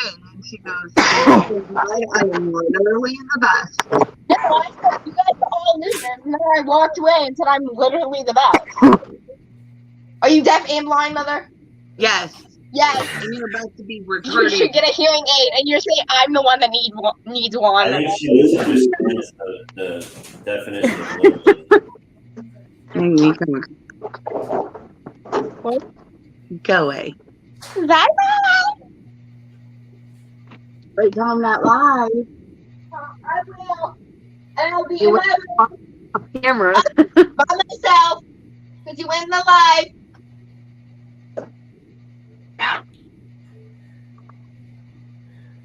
she goes, I am literally the best. No, I said you guys all knew this, and then I walked away and said I'm literally the best. Are you deaf and blind, mother? Yes. Yes. And you're about to be You retarded. should get a hearing aid, and you're saying I'm the one that needs I one. think she misunderstands the definition of literally. Go away. Is that right? But tell them that live. I will. And I'll be You in my Camera. by myself because you went in the live.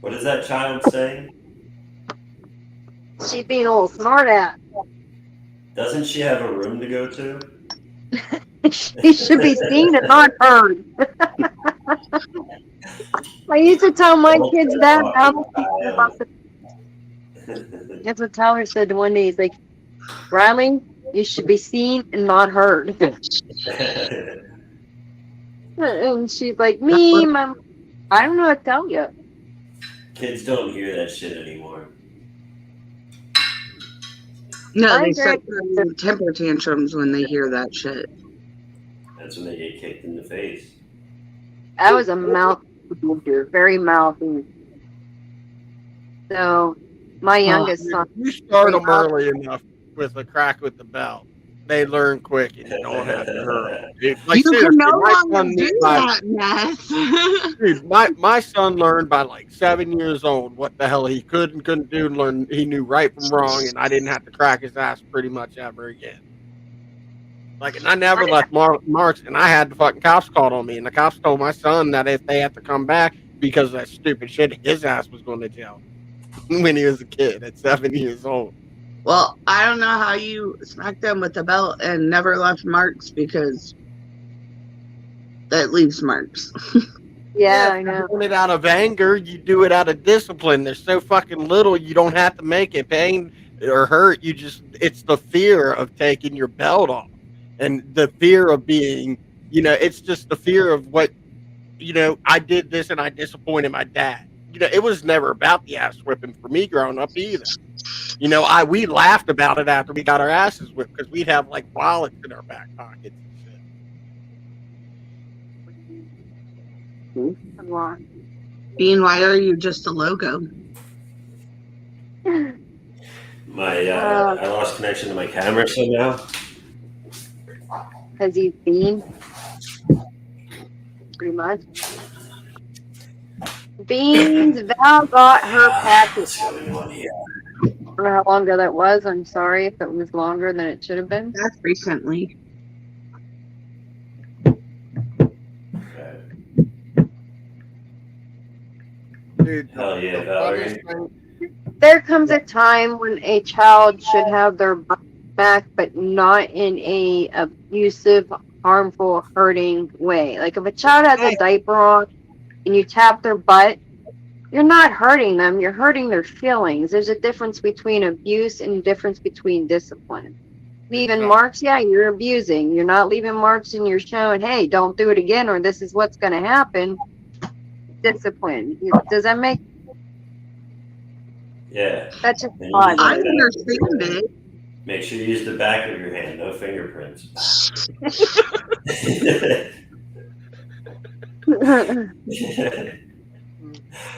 What is that child saying? She's being a little smart at. Doesn't she have a room to go to? She should be seen and not heard. I used to tell my kids that. That's what Tyler said one day. He's like, Riley, you should be seen and not heard. And she's like, me, Mom, I don't know what to tell you. Kids don't hear that shit anymore. No, I they agree. start throwing temper tantrums when they hear that shit. That's when they get kicked in the face. I was a mouth, very mouthy. So, my youngest son. You start them early enough with a crack with the belt. They learn quick and you don't have to hurry. Dude, like, You can seriously, no my longer son do that mess. Dude, my son learned by like 7 years old what the hell he could and couldn't do. Learn he knew right from wrong, and I didn't have to crack his ass pretty much ever again. Like, and I never left marks, and I had the fucking cops called on me, and the cops told my son that if they had to come back because of that stupid shit, his ass was going to jail when he was a kid at 7 years old. Well, I don't know how you smacked them with the belt and never left marks because that leaves marks. Yeah, I know. You're doing it out of anger. You do it out of discipline. They're so fucking little. You don't have to make it pain or hurt. It's the fear of taking your belt off and the fear of being, it's just the fear of what, I did this and I disappointed my dad. It was never about the ass whipping for me growing up either. We laughed about it after we got our asses whipped because we'd have like wallets in our back pockets and shit. Bean, why are you just a logo? I lost connection to my camera somehow. Because he's Bean. Pretty much. Beans, Val got her package. What's going on here? I don't know how long ago that was. I'm sorry if it was longer than it should have been. That's recently. Okay. Dude, Hell yeah, Valerie. There comes a time when a child should have their butt back, but not in a abusive, harmful, hurting way. Like if a child has a diaper on and you tap their butt, you're not hurting them, you're hurting their feelings. There's a difference between abuse and a difference between discipline. Leaving marks, yeah, you're abusing. You're not leaving marks and you're showing, hey, don't do it again or this is what's going to happen. Discipline. Does that make? Yeah. That's just And odd. I understand it. Make sure you use the back of your hand, no fingerprints.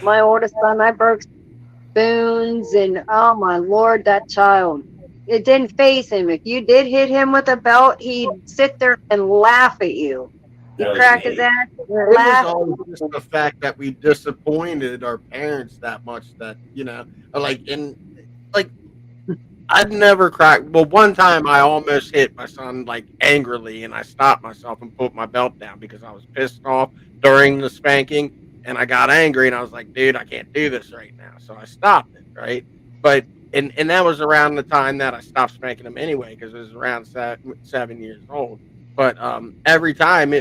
My oldest son, I broke spoons, and oh my lord, that child. It didn't faze him. If you did hit him with a belt, he'd sit there and laugh at you. He'd That was crack me. his ass It and was laugh. always just the fact that we disappointed our parents that much that, I'd never cracked. Well, one time I almost hit my son like angrily, and I stopped myself and put my belt down because I was pissed off during the spanking, and I got angry, and I was like, "Dude, I can't do this right now." So I stopped it, right? But and that was around the time that I stopped spanking him anyway, because it was around 7 years old. But every time,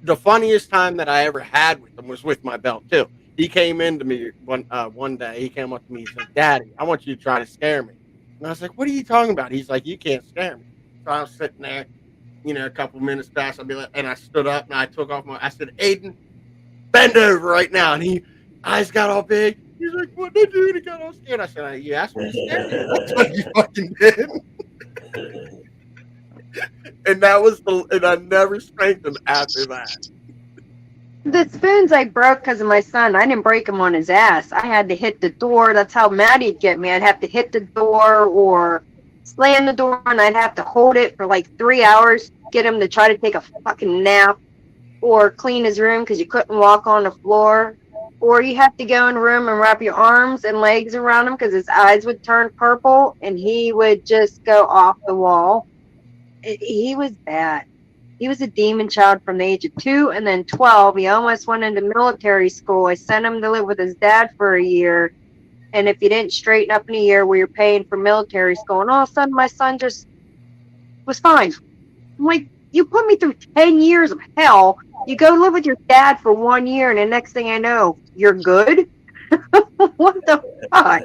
the funniest time that I ever had with him was with my belt too. He came into me one day. He came up to me. He's like, "Daddy, I want you to try to scare me." And I was like, "What are you talking about?" He's like, "You can't scare me." So I was sitting there, a couple minutes passed. And I stood up and I took off I said, "Aiden, bend over right now." And eyes got all big. He's like, "What did I do?" And he got all scared. I said, "You asked me to scare you. That's what you fucking did." And and I never spanked him after that. The spoons I broke because of my son. I didn't break him on his ass. I had to hit the door. That's how mad he'd get me. I'd have to hit the door or slam the door, and I'd have to hold it for like 3 hours, get him to try to take a fucking nap or clean his room because you couldn't walk on the floor. Or you have to go in the room and wrap your arms and legs around him because his eyes would turn purple and he would just go off the wall. He was bad. He was a demon child from the age of 2 and then 12. He almost went into military school. I sent him to live with his dad for a year. And if you didn't straighten up in a year where you're paying for military school, and all of a sudden my son just was fine. I'm like, you put me through 10 years of hell. You go live with your dad for 1 year, and the next thing I know, you're good? What the fuck?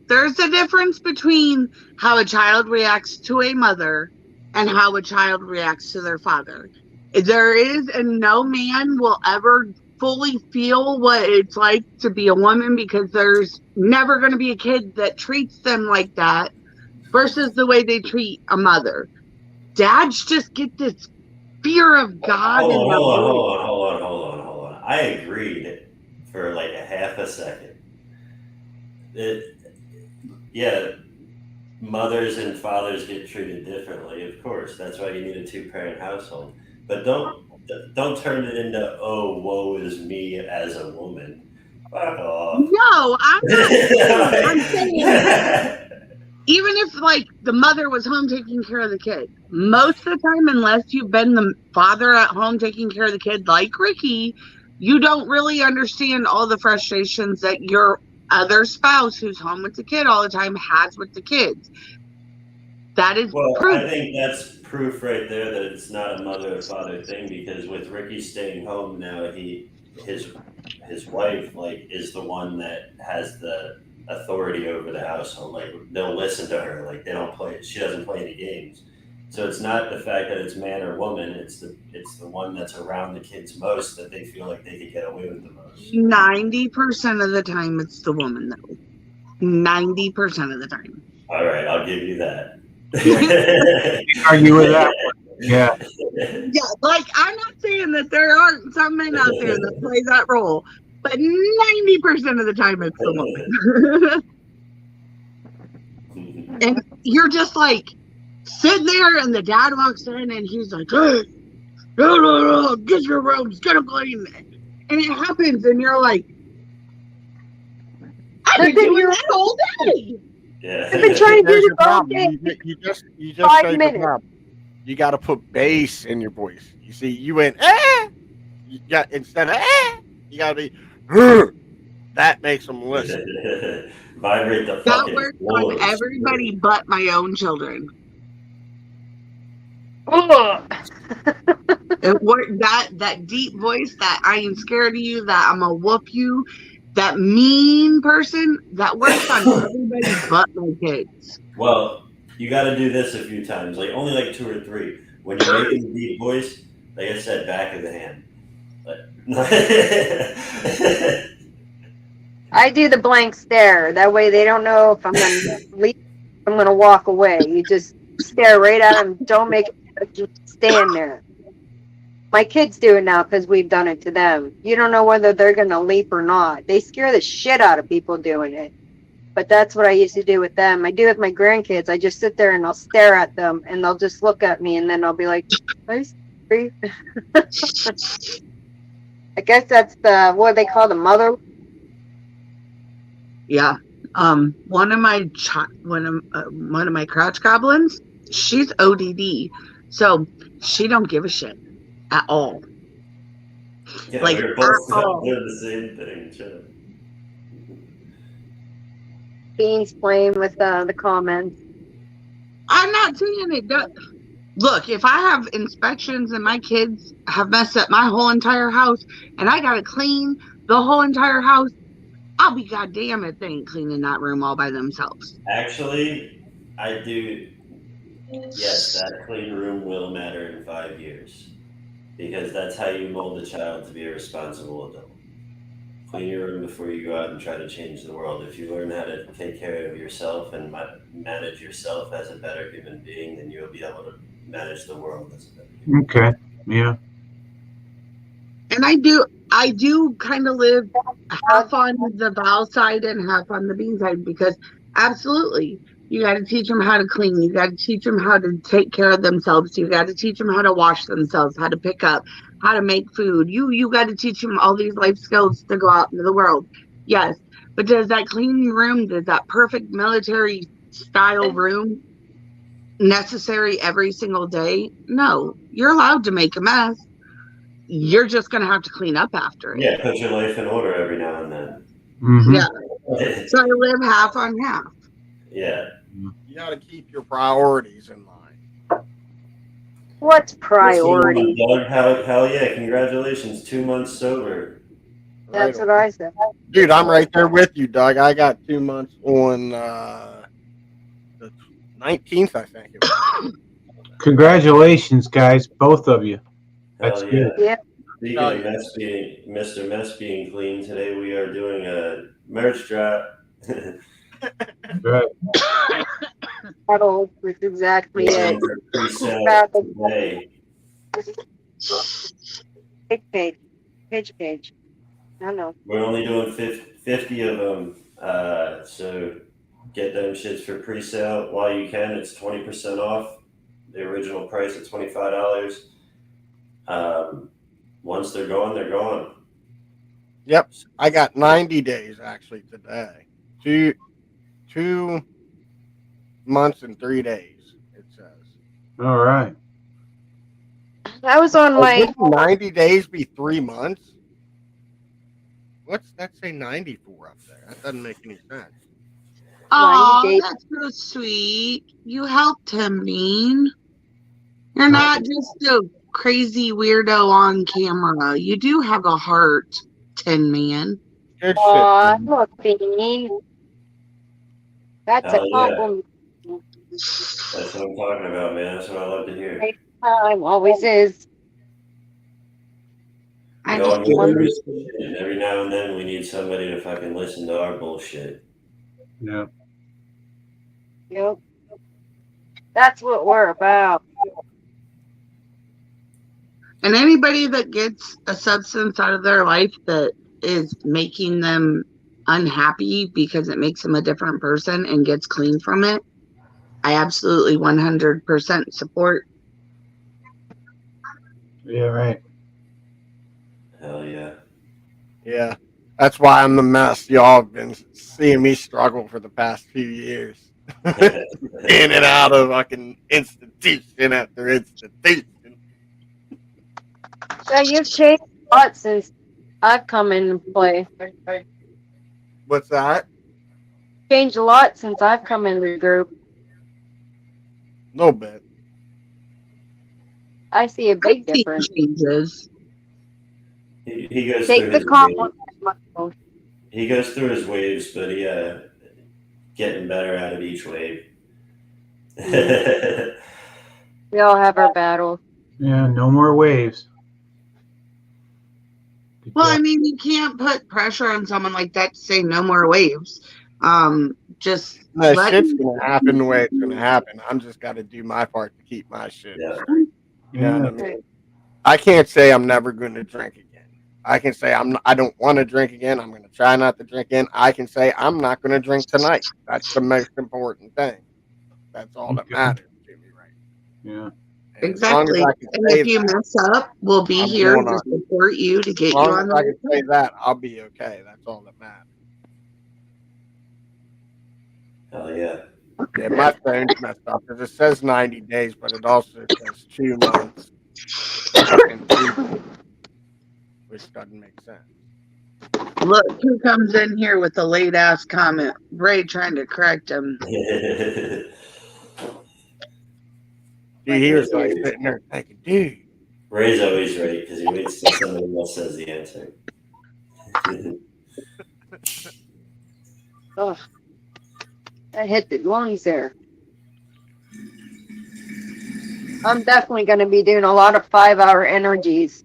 There's a difference between how a child reacts to a mother and how a child reacts to their father. There is, and no man will ever fully feel what it's like to be a woman because there's never going to be a kid that treats them like that versus the way they treat a mother. Dads just get this fear of God. Hold on. I agreed for like a half a second. Yeah, mothers and fathers get treated differently, of course. That's why you need a 2-parent household. But don't turn it into, oh, woe is me as a woman. Fuck off. No, I'm not. I'm saying even if like the mother was home taking care of the kid, most of the time, unless you've been the father at home taking care of the kid, like Ricky, you don't really understand all the frustrations that your other spouse who's home with the kid all the time has with the kids. That is proof. I think that's proof right there that it's not a mother or father thing because with Ricky staying home now, his wife like is the one that has the authority over the household. Like they'll listen to her. Like she doesn't play any games. So it's not the fact that it's man or woman. It's the one that's around the kids most that they feel like they could get away with the most. 90% of the time, it's the woman though. 90% of the time. All right, I'll give you that. Argue with that one. Yeah. Yeah, like I'm not saying that there aren't some men out there that play that role, but 90% of the time it's the woman. And you're just like sitting there, and the dad walks in, and he's like, "Hey, no, get your rooms, get them clean." And it happens, and you're like, "I've been doing that all day." Yeah. I've been trying to do this all day. You just 5 minutes. You got to put bass in your voice. You see, you went eh. You got instead of eh, you got to be. That makes them listen. Vibrate the That fucking works floors. on everybody but my own children. That deep voice, that I am scared of you, that I'm gonna whoop you, that mean person, that works on everybody but my kids. Well, you got to do this a few times, like only like 2 or 3. When you're making the deep voice, like I said, back of the hand. I do the blank stare. That way they don't know if I'm going to leave, I'm going to walk away. You just stare right at them. Don't make it, just stand there. My kids do it now because we've done it to them. You don't know whether they're going to leap or not. They scare the shit out of people doing it. But that's what I used to do with them. I do with my grandkids. I just sit there and I'll stare at them and they'll just look at me and then I'll be like, I guess that's what they call the mother. Yeah. One of my crouch goblins, she's ODD, so she don't give a shit at all. Yeah, like we're both doing the same thing. Sure. Beans playing with the comments. I'm not saying it does. Look, if I have inspections and my kids have messed up my whole entire house and I gotta clean the whole entire house, I'll be goddamn if they ain't cleaning that room all by themselves. Actually, I do. Yes, that clean room will matter in 5 years. because that's how you mold a child to be a responsible adult. Clean your room before you go out and try to change the world. If you learn how to take care of yourself and manage yourself as a better human being, then you'll be able to manage the world as a better human being. Okay. Yeah. And I do kind of live half on the Val side and half on the Bean side because absolutely, you got to teach them how to clean. You got to teach them how to take care of themselves. You got to teach them how to wash themselves, how to pick up, how to make food. You got to teach them all these life skills to go out into the world. Yes, but does that clean room, does that perfect military style room necessary every single day? No, you're allowed to make a mess. You're just going to have to clean up after it. Yeah, put your life in order every now and then. Mm-hmm. Yeah. So I live half on half. Yeah. You got to keep your priorities in mind. What's What's going priority? on, Doug? Hell yeah! Congratulations, 2 months sober. That's Right what I said. Dude, I'm right there with you, Doug. I got 2 months on the 19th, I think it was. Congratulations, guys, both of you. That's Hell yeah! good. Yeah. Speaking Oh, of yeah. Mr. Mess being clean, today we are doing a merch drop. Right. That'll is exactly We're it. going for pre-sale Rather today. page. No. We're only doing 50 of them, so get them shits for pre-sale while you can. It's 20% off the original price of $25. Once they're gone, they're gone. Yep. I got 90 days actually today. Two months and 3 days, it says. All right. That was on my Wouldn't 90 days be 3 months? What's that say 90 for up there? That doesn't make any sense. Oh, 90 days. that's so sweet. You helped him, Bean. You're not just a crazy weirdo on camera. You do have a heart, Tin Man. Good shit. Aw, man. look, Bean. That's a Hell yeah. compliment. That's what I'm talking about, man. That's what I love to hear. Right time always is. I We all just go love through it. some shit, and every now and then we need somebody to fucking listen to our bullshit. Yeah. Yep. That's what we're about. And anybody that gets a substance out of their life that is making them unhappy because it makes them a different person and gets clean from it, I absolutely 100% support. Yeah. Right. Hell yeah. Yeah. That's why I'm the mess. Y'all have been seeing me struggle for the past few years. In and out of fucking institution after institution. So you've changed a lot since I've come in play. What's that? Changed a lot since I've come in the group. A little bit. I see a I big see difference. changes. He goes Take through the his compliment. waves. He goes through his waves, but he getting better out of each wave. We all have our battles. Yeah. No more waves. Good Well, I job. mean, you can't put pressure on someone like that to say no more waves. Just No, let shit's gonna happen the way it's gonna happen. I'm just gotta do my part to keep my shit Yeah. straight. You know what I Yeah. mean? I can't say I'm never gonna drink again. I can say I don't want to drink again. I'm gonna try not to drink again. I can say I'm not gonna drink tonight. That's the most important thing. That's all that Okay. matters to me right Yeah. now. And as long as exactly. I can And say if you that, mess up, we'll be I'm here going to on. support you to As get you long on as the I right can say track. that, I'll be okay. That's all that matters. Hell yeah. Yeah, my phone's messed up because it says 90 days, but it also says 2 months and 3 days, which doesn't make sense. Look who comes in here with a late ass comment. Ray trying to correct him. Dude, he was like sitting there thinking, dude, Ray's always right because he waits till somebody else says the answer. Ugh. I hit the lungs there. I'm definitely going to be doing a lot of 5-hour energies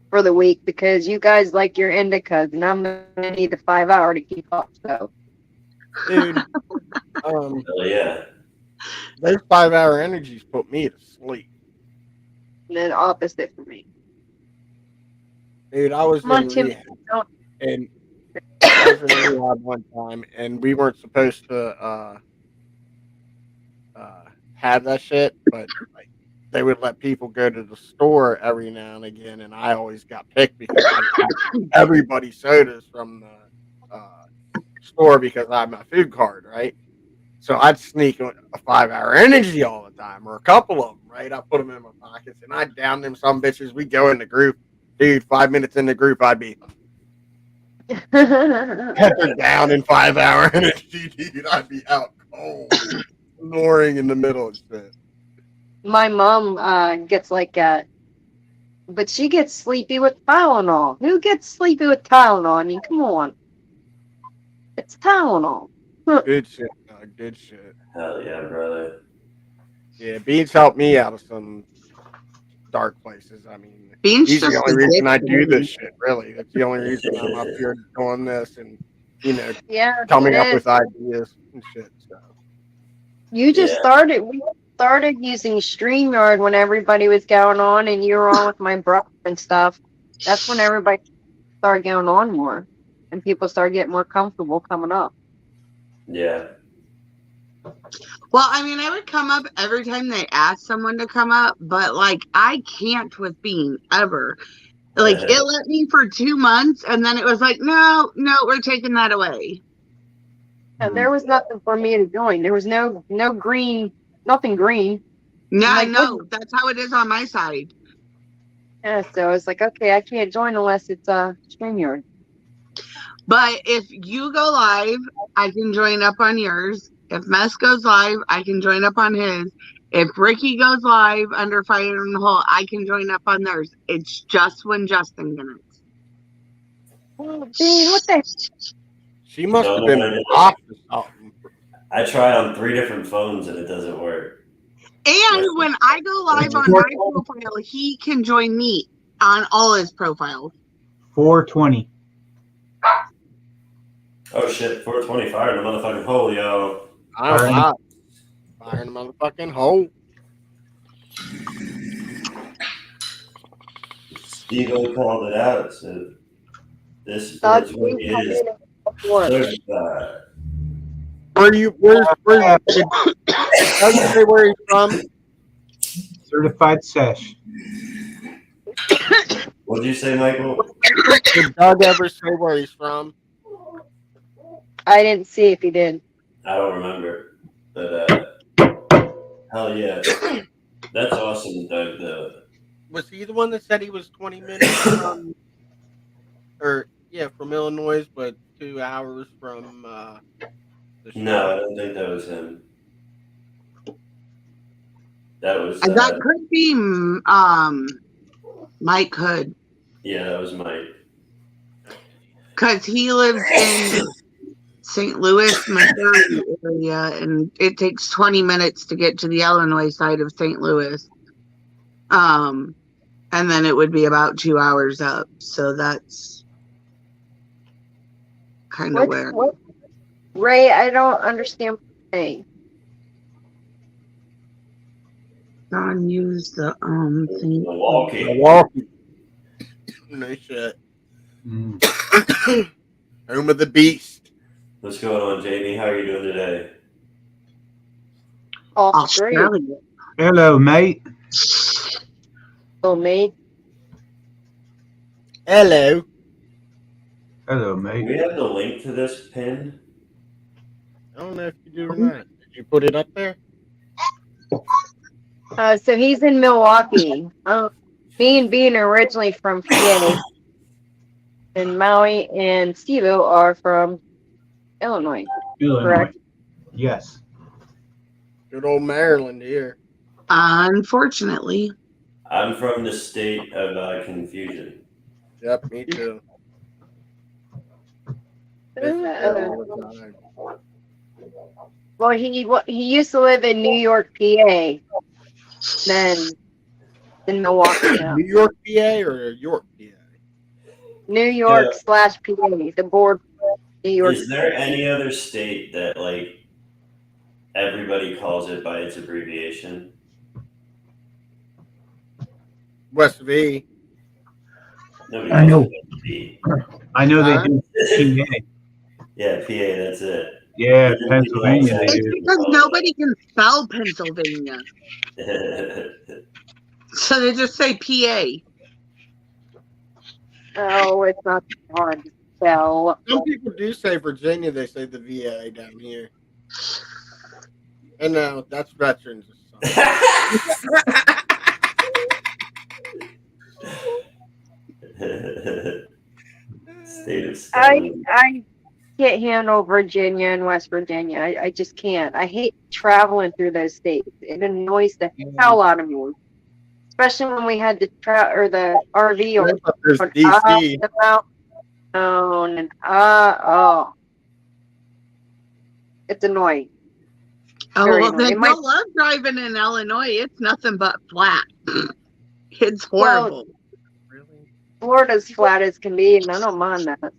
for the week because you guys like your indicas, and I'm going to need the 5-hour to keep up. So, Dude, Hell yeah. those 5-hour energies put me to sleep. and then opposite for me. Dude, I was Come on, in Tim. rehab, and I was in rehab one time, and we weren't supposed to have that shit, but like they would let people go to the store every now and again, and I always got picked because I'd buy everybody sodas from the store because I had my food card, right? So I'd sneak a 5-hour energy all the time, or a couple of them, right? I put them in my pockets, and I'd down them some bitches. We go in the group, dude. 5 minutes in the group, I'd be peppered down in 5-hour energy, dude. I'd be out cold, snoring in the middle of shit. My mom gets like that, but she gets sleepy with Tylenol. Who gets sleepy with Tylenol? I mean, come on. It's Tylenol. Good shit, dog. Good shit. Hell yeah, brother. Yeah, beans helped me out of some dark places. I mean, Beans he's the just only reason I do this addicted. shit. Really, that's the only reason I'm up here doing this and Yeah, coming it up is. with ideas and shit. So You just Yeah. started. We started using StreamYard when everybody was going on, and you were on with my brother and stuff. That's when everybody started going on more, and people started getting more comfortable coming up. Yeah. Well, I mean, I would come up every time they asked someone to come up, but like I can't with Bean ever. Like it let me for 2 months, and then it was like, no, we're taking that away. And there was nothing for me to join. There was no green, nothing green. Yeah, I'm I like, what? know. That's how it is on my side. Yeah, so I was like, okay, I can't join unless it's StreamYard. But if you go live, I can join up on yours. If Mess goes live, I can join up on his. If Ricky goes live under Fire in the Hole, I can join up on theirs. It's just when Justin connects. Oh, Bean, what the? she must No, have no, been no, no. off or something. I try on 3 different phones and it doesn't work. And when I go live on my profile, he can join me on all his profiles. 420. Oh shit, 425 in the motherfucking hole, yo. I'm hot. Fire in the motherfucking hole. Steve called it out, so this Doug, 420 please come is in and support. certified. Where's did Doug say where he's from? Certified sesh. What'd you say, Michael? Did Doug ever say where he's from? I didn't see if he did. I don't remember. But hell yeah. That's awesome, Doug. Was he the one that said he was 20 minutes from, from Illinois, but 2 hours from the show? No, I don't think that was him. That was That could be Mike Hood. Yeah, that was Mike. Because he lives in St. Louis, Missouri area, and it takes 20 minutes to get to the Illinois side of St. Louis. And then it would be about 2 hours up. So that's kind of where. What? Ray, I don't understand what you're saying. Don used the thing. Milwaukee. No shit. Home of the beast. What's going on, Jamie? How are you doing today? Australia. Hello, mate. Oh, mate. Hello. Hello, Do mate. we have the link to this pinned? I don't know if you do or not. Did you put it up there? So he's in Milwaukee. Being originally from PA, and Maui and Steve-O are from Illinois. Correct? Yes. Good old Maryland here. Unfortunately. I'm from the state of confusion. Yep, me too. Well, he used to live in New York, PA, then in Milwaukee now. New York, PA, or York, PA? New York Yeah. / PA, the board. New York. Is there any other state that like everybody calls it by its abbreviation? West V. Nobody I calls know. it P. I know they Huh? do PA. Yeah, PA. That's it. Yeah, Even Pennsylvania they It's do. because nobody can spell Pennsylvania. So they just say PA. Oh, it's not hard to spell. Some people do say Virginia. They say the VA down here. And no, that's veterans. State of I Stone. can't handle Virginia and West Virginia. I just can't. I hate traveling through those states. It annoys the hell out of me. Especially when we had the the RV on There's up DC. the mountain and oh, it's annoying. Oh, Very well, then annoying. you'll love driving in Illinois. It's nothing but flat. It's horrible. Really? Florida's flat as can be, and I don't mind that.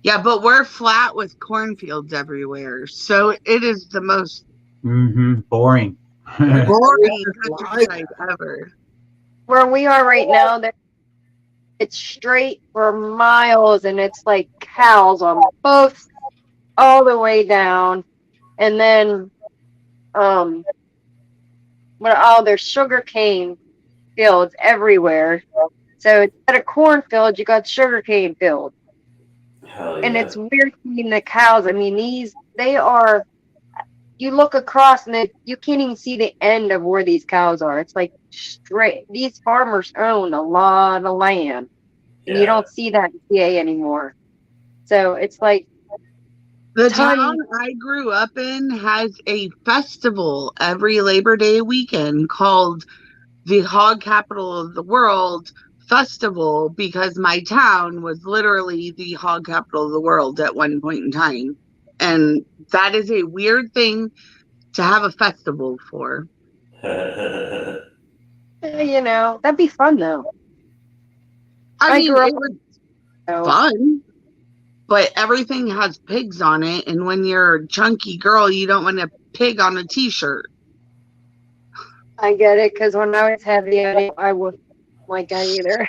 Yeah, but we're flat with cornfields everywhere. So it is the most Boring. boring Like countryside ever. Where we are right now, it's straight for miles, and it's like cows on both all the way down, and then there's sugar cane fields everywhere. So instead of cornfields, you got sugar cane fields. Hell And yeah. it's weird seeing the cows. I mean, they are, you look across and you can't even see the end of where these cows are. It's like straight. These farmers own a lot of land, and you Yeah. don't see that in PA anymore. So it's like The town I grew up in has a festival every Labor Day weekend called the Hog Capital of the World Festival, because my town was literally the hog capital of the world at one point in time. And that is a weird thing to have a festival for. that'd be fun though. I mean, grew up it was fun, but everything has pigs on it. And when you're a chunky girl, you don't want a pig on a t-shirt. I get it, because when I was heavy, I wouldn't like that either.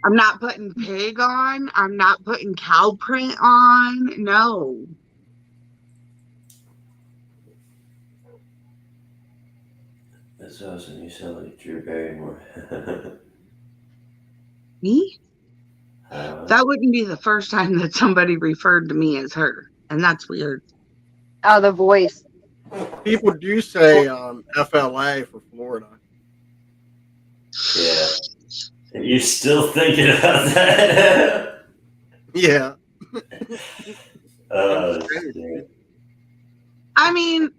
I'm not putting pig on. I'm not putting cow print on. No. That's awesome. You sound like Drew Barrymore. Me? That wouldn't be the first time that somebody referred to me as her. And that's weird. Oh, the voice. People do say FLA for Florida. Yeah. You still thinking about that? Yeah. I mean,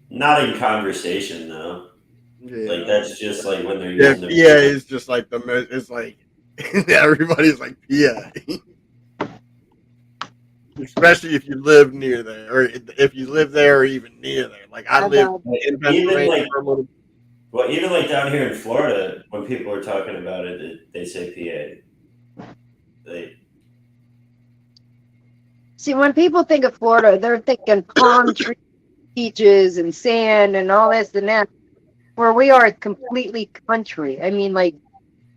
not in conversation though. Yeah. Like that's just like when they're Yeah, using PA the is just like the most. It's like everybody's like PA, especially if you live near there, or if you live there, or even near there. Like I live in Pennsylvania. Even like down here in Florida, when people are talking about it, they say PA. See, when people think of Florida, they're thinking palm trees, beaches, and sand, and all this and that. Where we are, it's completely country. I mean, like,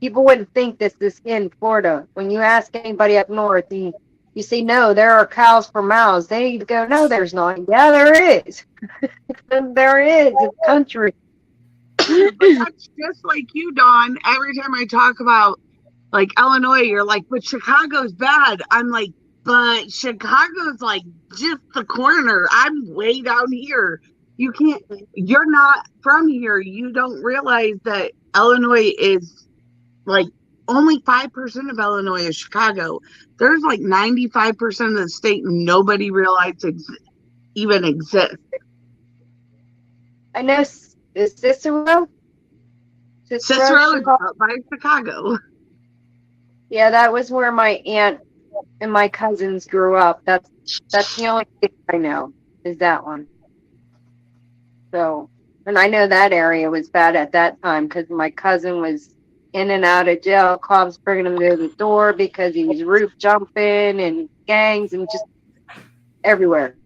people wouldn't think this is in Florida. When you ask anybody up north, and you say, no, there are cows for miles, they go, no, there's not. Yeah, there is. There is. It's country. But that's just like you, Dawn. Every time I talk about, like, Illinois, you're like, but Chicago's bad. I'm like, but Chicago's, like, just the corner. I'm way down here. You're not from here. You don't realize that Illinois is, like, only 5% of Illinois is Chicago. There's, like, 95% of the state nobody realizes even exists. I know. Is Cicero? Cicero is out by Chicago. Yeah, that was where my aunt and my cousins grew up. That's the only thing I know is that one. So, and I know that area was bad at that time because my cousin was in and out of jail. Cops bringing him to the door because he was roof jumping and gangs and just everywhere.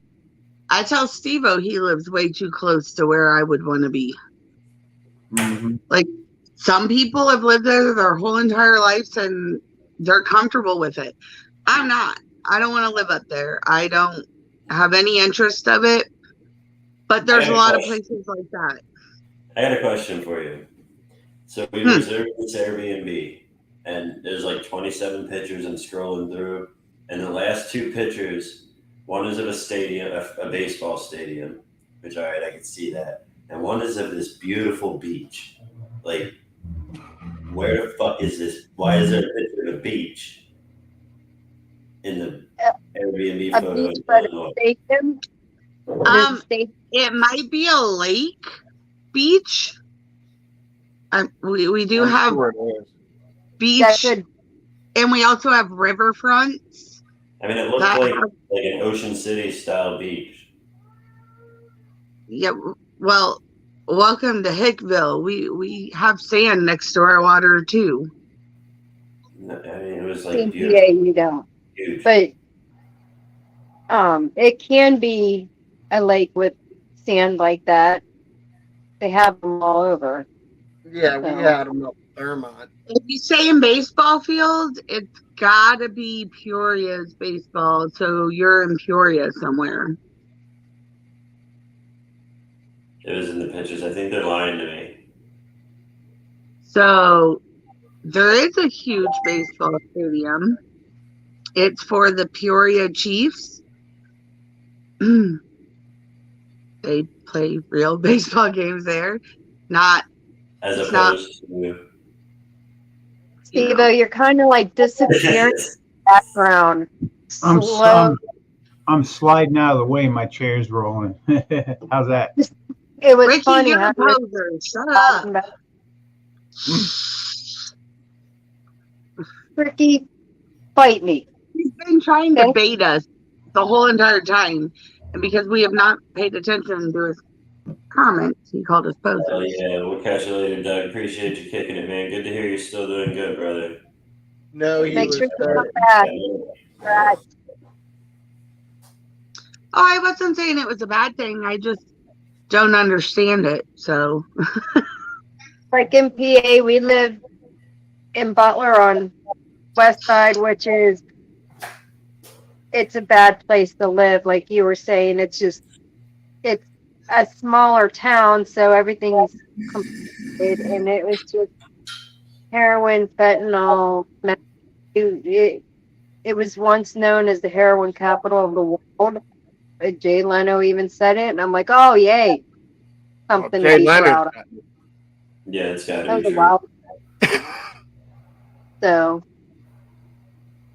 I tell Steve-O he lives way too close to where I would want to be. Mhm. Like, some people have lived there their whole entire lives and they're comfortable with it. I'm not. I don't want to live up there. I don't have any interest of it. But there's a lot of places like that. I got a question for you. So we reserved this Airbnb, and there's like 27 pictures I'm scrolling through, and the last two pictures, one is of a stadium, a baseball stadium, which all right, I can see that, and one is of this beautiful beach. Like, where the fuck is this? Why is there a picture of a beach in the Airbnb A photo? beach by the station. It might be a lake beach. We do have beach, and we also have riverfronts. I mean, it looks like an Ocean City style beach. Yeah, well, welcome to Hickville. We have sand next to our water too. I mean, it was like beautiful. Yeah, you don't. Huge. But it can be a lake with sand like that. They have them all over. Yeah, we had them up Thermont. If you say in baseball field, it's gotta be Peoria's baseball. So you're in Peoria somewhere. It was in the pictures. I think they're lying to me. So there is a huge baseball stadium. It's for the Peoria Chiefs. They play real baseball games there. Not as opposed to Steve-O, you're kind of like disappearing in the background. I'm sliding out of the way. My chair's rolling. How's that? It was Ricky, funny. you're a poser. Shut up. Ricky, fight me. He's been trying to bait us the whole entire time. And because we have not paid attention to his comments, he called us posers. Oh yeah, we'll catch you later, Doug. Appreciate you kicking it, man. Good to hear you're still doing good, brother. No, he Make was sure you come back. Right. Oh, I wasn't saying it was a bad thing. I just don't understand it. So, like in PA, we live in Butler on West Side, which is it's a bad place to live. Like you were saying, it's a smaller town, so everything's complicated, and it was just heroin, fentanyl. It was once known as the heroin capital of the world. Jay Leno even said it, and I'm like, oh yay, something to be proud of. Yeah, it's got That to was be a true. wild. So,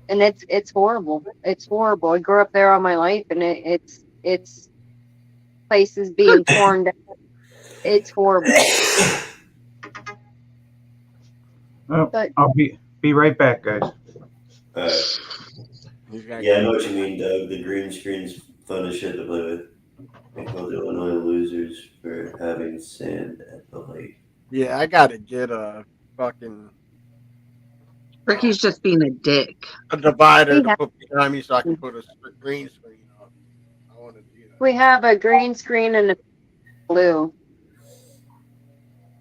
and it's horrible. It's horrible. I grew up there all my life, and it's places being torn down. It's horrible. Oh, But I'll be right back, guys. Yeah, I know what you mean, Doug. The green screen's fun as shit to play with. They call the Illinois losers for having sand at the lake. Yeah, I gotta get a fucking Ricky's just being a dick. a divider to put behind me so I can put a green screen up. I want to do that. we have a green screen and a blue.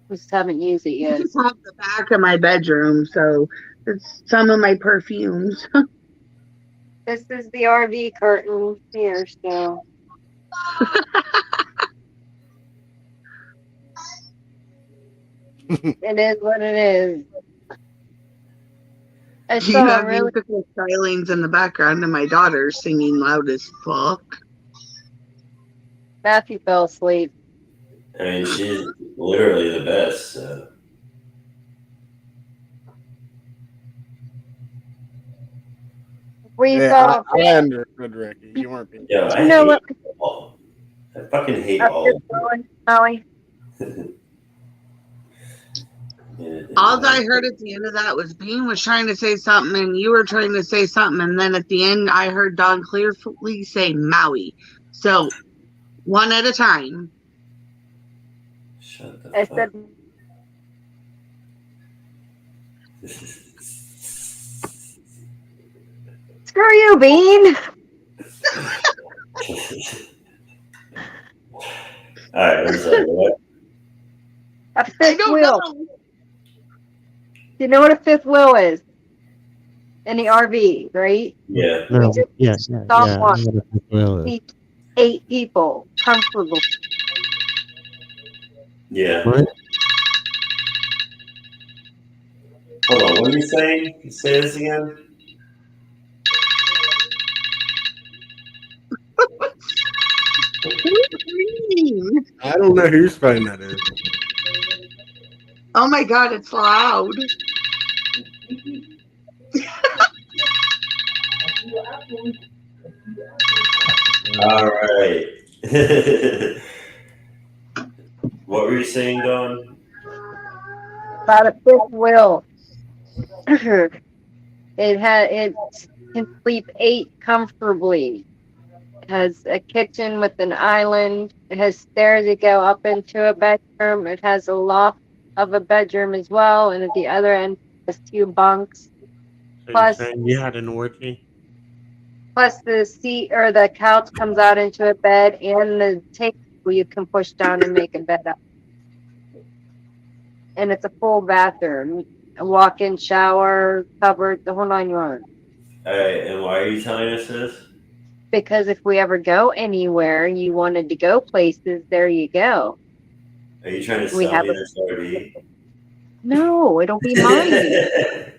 We just haven't used it yet. It's off the back of my bedroom, so it's some of my perfumes. This is the RV curtain here, so. It is what it is. I You saw have really musical stylings in the background and my daughter singing loud as fuck. Matthew fell asleep. I mean, she's literally the best. So. We Yeah, saw. I understood, Ricky. You weren't being. Yo, I You know hate what? all. I fucking hate all. Molly. All I heard at the end of that was Bean was trying to say something and you were trying to say something, and then at the end I heard Don clearly say Maui. So One at a time. Shut the I fuck. said, screw you, Bean. All right, I'm sorry. What? A I fifth don't wheel. know. Do you know what a fifth wheel is? In the RV, right? Yeah. No, just yes, yeah, stop yeah. I one. know what a fifth wheel is. Seat 8 people comfortable. Yeah. What? Hold on. What are you saying? Say this again. I don't know whose phone that is. Oh my god, it's loud. All right. What were you saying, Dawn? About a fifth wheel. It can sleep 8 comfortably. It has a kitchen with an island. It has stairs that go up into a bedroom. It has a loft of a bedroom as well, and at the other end has 2 bunks. So you're Plus, saying you had an orgy? plus the seat or the couch comes out into a bed, and the table you can push down and make a bed up. And it's a full bathroom, a walk-in shower, cupboard, the whole 9 yards. All right, and why are you telling us this? Because if we ever go anywhere, you wanted to go places, there you go. Are you trying to We sell have me a this RV? no, it'll be mine.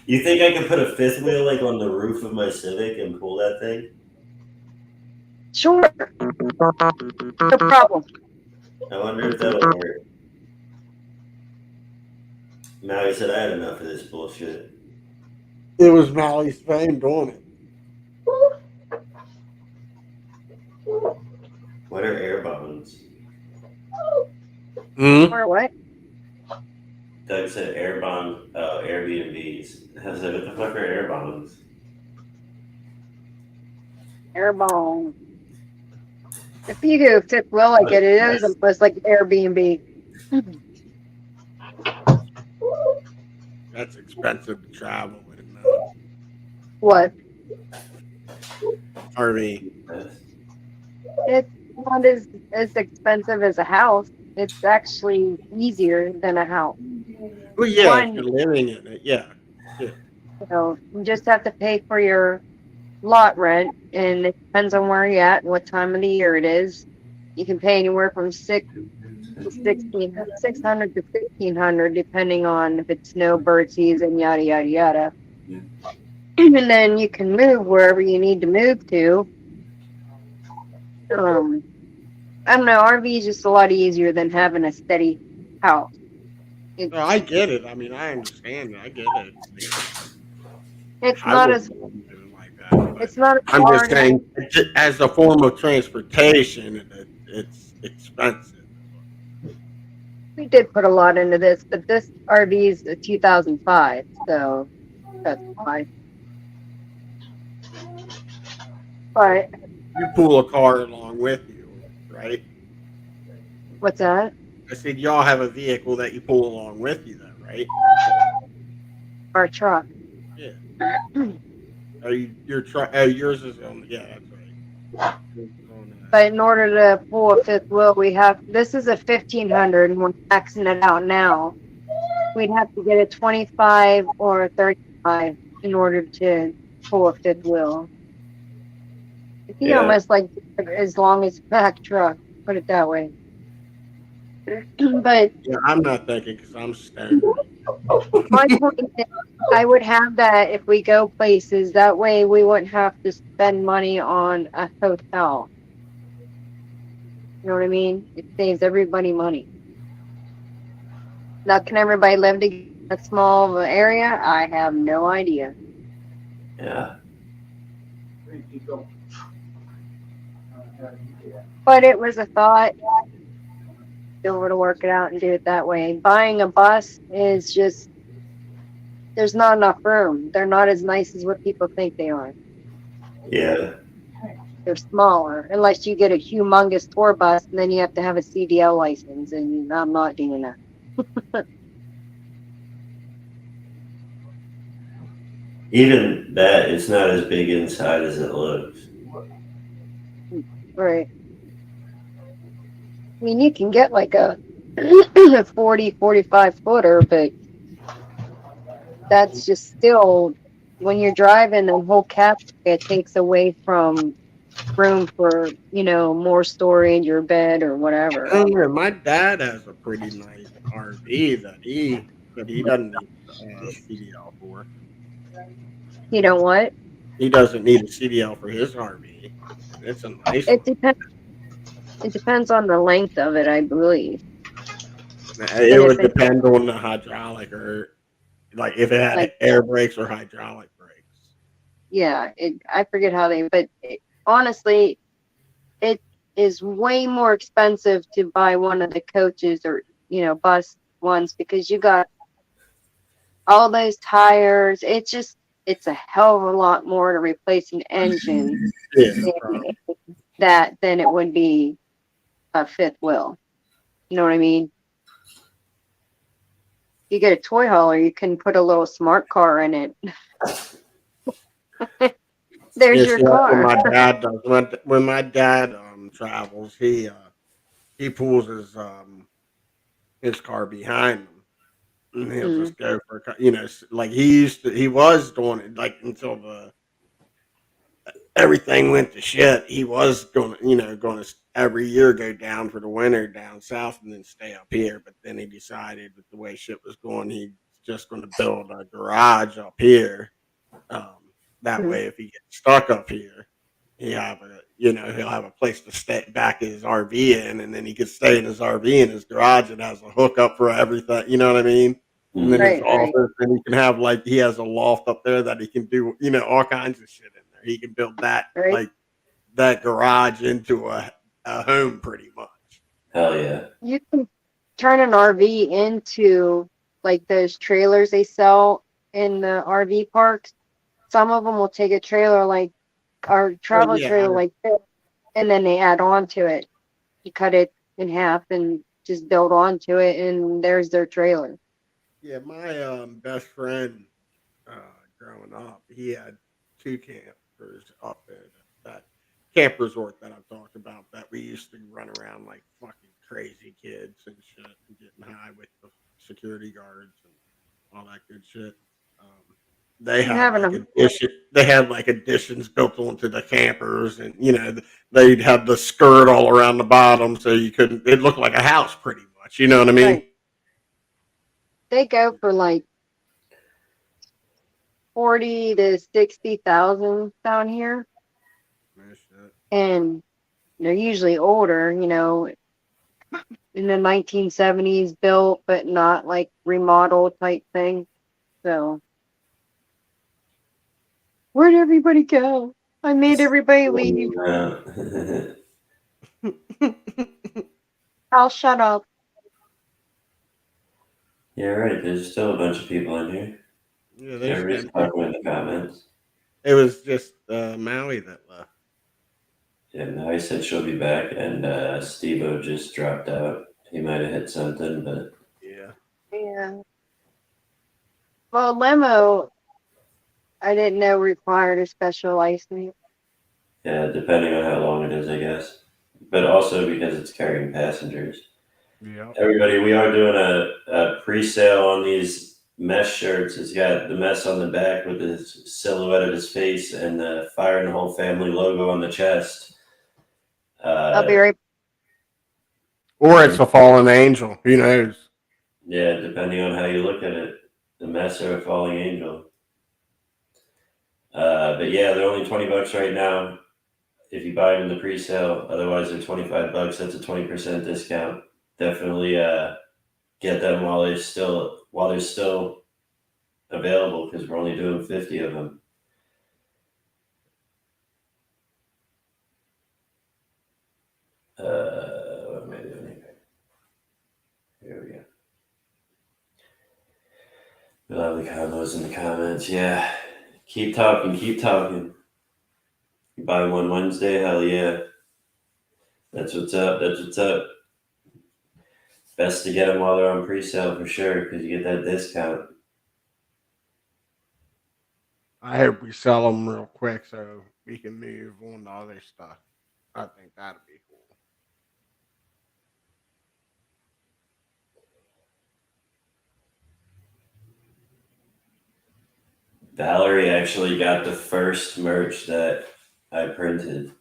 You think I could put a fifth wheel like on the roof of my Civic and pull that thing? Sure, no problem. I wonder if that'll work. Maui said I had enough of this bullshit. It was Mally's phone doing it. What are air bonds? Or what? Doug said air bond, Airbnbs. I said, what the fuck are air bonds? Airball. If you go fifth wheel, I get it. It is almost like Airbnb. That's expensive to travel with, man. What? RV. It's not as expensive as a house. It's actually easier than a house. Well, yeah, One, if you're living in it, yeah. you just have to pay for your lot rent, and it depends on where you're at and what time of the year it is. You can pay anywhere from $600 to $1,500, depending on if it's snowbird season, yada yada yada. And then you can move wherever you need to move to. I don't know. RV is just a lot easier than having a steady house. No, I get it. I mean, I understand it. I get it. It's I not wouldn't as want to do it like that. But it's not as I'm just hard. saying, as a form of transportation, it's expensive. We did put a lot into this, but this RV is a 2005, so that's why. But You pull a car along with you, right? what's that? I said y'all have a vehicle that you pull along with you, then, right? Our truck. Yeah. Are you your truck? Oh, yours is on. Yeah, that's right. But in order to pull a fifth wheel, this is a 1500, and we're maxing it out now. We'd have to get a 25 or a 35 in order to pull a fifth wheel. It'd be almost like as long as a Mack truck, put it that way. But yeah, I'm not thinking because I'm stoned. my point is, I would have that if we go places. That way, we wouldn't have to spend money on a hotel. You know what I mean? It saves everybody money. Now, can everybody live together in a small area? I have no idea. Yeah. But it was a thought. Be able to work it out and do it that way. Buying a bus is just, there's not enough room. They're not as nice as what people think they are. Yeah. They're smaller, unless you get a humongous tour bus, and then you have to have a CDL license, and I'm not doing that. Even that, it's not as big inside as it looks. Right. I mean, you can get like a 40, 45 footer, but that's just still, when you're driving the whole cab, it takes away from room for, more storage or bed or whatever. I don't know. My dad has a pretty nice RV that he doesn't need CDL for. You know what? He doesn't need a CDL for his RV, and it's a nice It one. depends. It depends on the length of it, I believe. It And if would it's depend on the hydraulic or like if it had like, air brakes or hydraulic brakes. yeah, I forget how but honestly, it is way more expensive to buy one of the coaches or, bus ones, because you got all those tires. It's a hell of a lot more to replace an engine Yeah, than probably. than it would be a fifth wheel. You know what I mean? You get a toy hauler, you can put a little smart car in it. There's Yeah, your see, that's what car. my dad does. When my dad travels, he pulls his car behind him, and he'll Mm, just go for like he was doing it like until the everything went to shit. He was going to every year go down for the winter down south and then stay up here. But then he decided with the way shit was going, he's just going to build a garage up here. Um, that mm, way, if he gets stuck up here, he'll have a place to stay back his RV in, and then he can stay in his RV in his garage. It has a hookup for everything. You know what I mean? And then Mm. his right, right, office, and he can have like he has a loft up there that he can do all kinds of shit in there. He can build that right. like that garage into a home pretty much. Hell yeah. You can turn an RV into like those trailers they sell in the RV parks. Some of them will take a trailer like our Oh travel yeah, trailer like this, and then they add on to it. You cut it in half and just build onto it, and there's their trailer. yeah. My best friend growing up, he had two campers up at that camp resort that I talked about that we used to run around like fucking crazy kids and shit and getting high with the security guards and all that good shit. Um, they I'm had having like a addition. They had like additions built onto the campers, and they'd have the skirt all around the bottom, so you couldn't. It looked like a house, pretty much. You know what I mean? right. They go for like 40 to 60,000 down here, Yeah, shit. and they're usually older. In the 1970s built, but not like remodeled type thing. So where'd everybody go? I made It's everybody leave. running around. I'll shut up. Yeah, right. There's still a bunch of people in here. Yeah, there's Everybody's 10 people. talking in the comments. It was just Maui that left. Yeah, now he said she'll be back, and Steve-O just dropped out. He might have hit something, but Yeah. Yeah. Well, limo, I didn't know required a special license. yeah, depending on how long it is, I guess. But also because it's carrying passengers. Yeah. Everybody, we are doing a pre-sale on these mesh shirts. It's got the mess on the back with the silhouette of his face and the Fire and the Whole Family logo on the chest. I'll be Uh, right. Or it's a fallen angel. Who knows? yeah, depending on how you look at it, the mess or a falling angel. But yeah, they're only $20 right now if you buy them in the pre-sale. Otherwise, they're $25. That's a 20% discount. Definitely get them while they're still available because we're only doing 50 of them. What am I doing here? Here we go. We'll have the combos in the comments. Yeah, keep talking, keep talking. Buy one Wednesday, hell yeah. That's what's up. That's what's up. Best to get them while they're on pre-sale for sure, because you get that discount. I hope we sell them real quick so we can move on to other stuff. I think that'd be cool. Valerie actually got the first merch that I printed.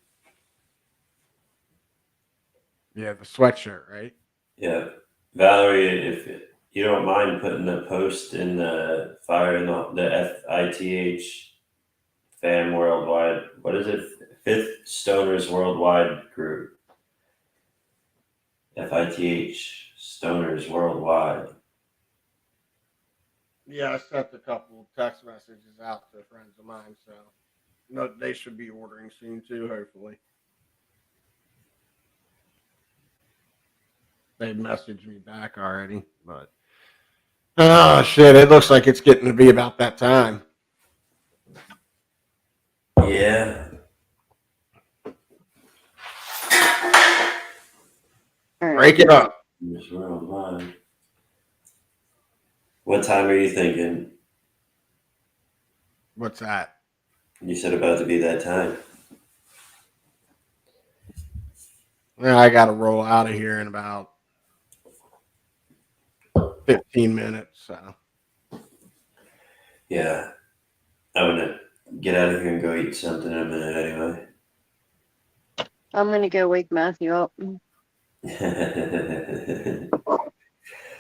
Yeah, the sweatshirt, right? Yeah. Valerie, if you don't mind putting a post in the fire in the FITH fam worldwide, what is it? Fifth Stoners Worldwide group. FITH Stoners Worldwide. Yeah, I sent a couple text messages out to friends of mine, so no, they should be ordering soon too. Hopefully, they messaged me back already, but oh shit, it looks like it's getting to be about that time. Yeah. All right. Break it up. Stoners Worldwide. What time are you thinking? What's that? You said about to be that time. Yeah, I got to roll out of here in about 15 minutes. So Yeah. I'm gonna get out of here and go eat something in a minute anyway. I'm gonna go wake Matthew up. But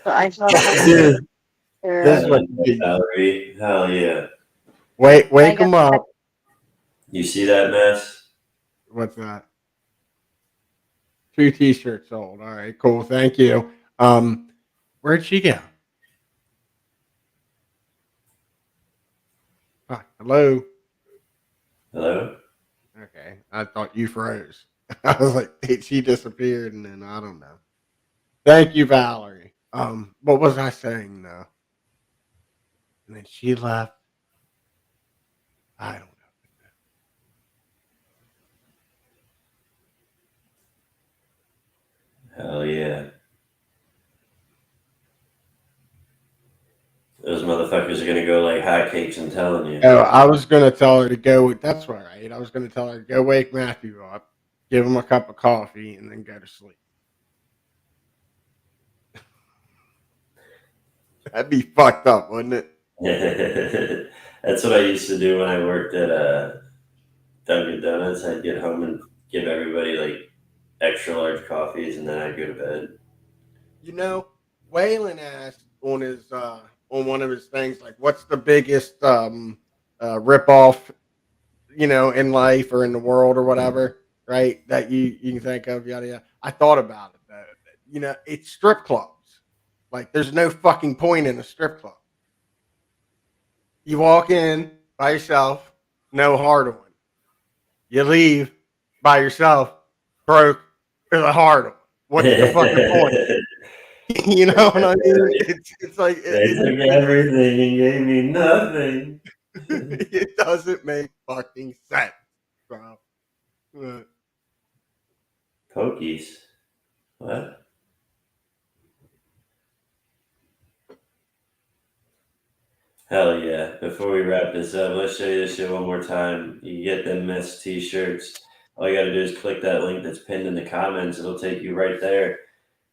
I thought dude, this is there. what you do. Valerie, hell yeah. Wake them up. You see that mess? What's that? 2 T-shirts sold. All right, cool. Thank you. Where'd she go? Hello. Hello? Okay, I thought you froze. I was like, she disappeared, and then I don't know. Thank you, Valerie. What was I saying though? And then she left. I don't know. Hell yeah. Those motherfuckers are gonna go like hotcakes, I'm telling you. Oh, I was gonna tell her to go. That's right. I was gonna tell her to go wake Matthew up, give him a cup of coffee, and then go to sleep. That'd be fucked up, wouldn't it? That's what I used to do when I worked at Dunkin' Donuts. I'd get home and give everybody like extra large coffees, and then I'd go to bed. You know, Waylon asked on his on one of his things, like, what's the biggest rip off, in life or in the world or whatever, right? That you can think of, yada yada. I thought about it though. It's strip clubs. Like, there's no fucking point in a strip club. You walk in by yourself, no hard on. You leave by yourself, broke with a hard on. What's the fucking point? You know what I mean? It's like They took everything and gave me nothing. it doesn't make fucking sense, bro. Pokies. What? Hell yeah. Before we wrap this up, let's show you this shit one more time. You get them Mess t-shirts. All you gotta do is click that link that's pinned in the comments. It'll take you right there.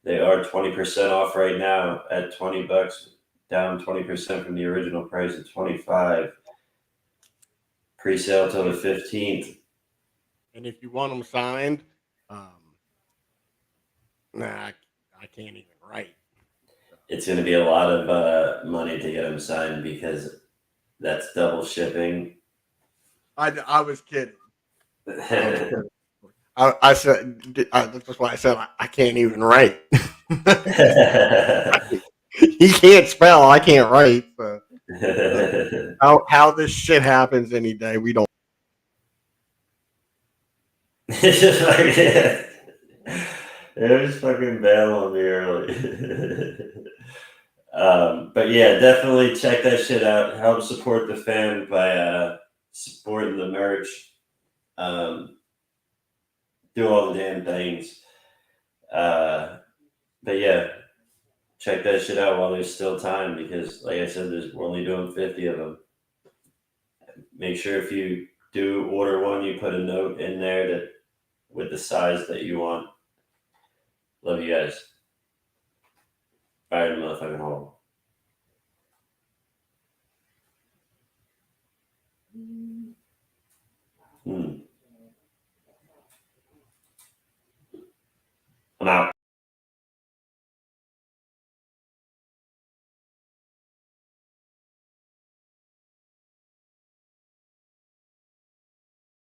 They are 20% off right now at $20, down 20% from the original price of $25. Pre-sale till the 15th. And if you want them signed, nah, I can't even write. It's going to be a lot of money to get them signed because that's double shipping. I was kidding. I said that's why I said I can't even write. He can't spell. I can't write. So. How this shit happens any day, we don't. It's just like, it was fucking bail on me early. But yeah, definitely check that shit out. Help support the fam by supporting the merch. do all the damn things. But yeah, check that shit out while there's still time, because like I said, we're only doing 50 of them. Make sure if you do order one, you put a note in there that with the size that you want. Love you guys. All right, motherfucking hole.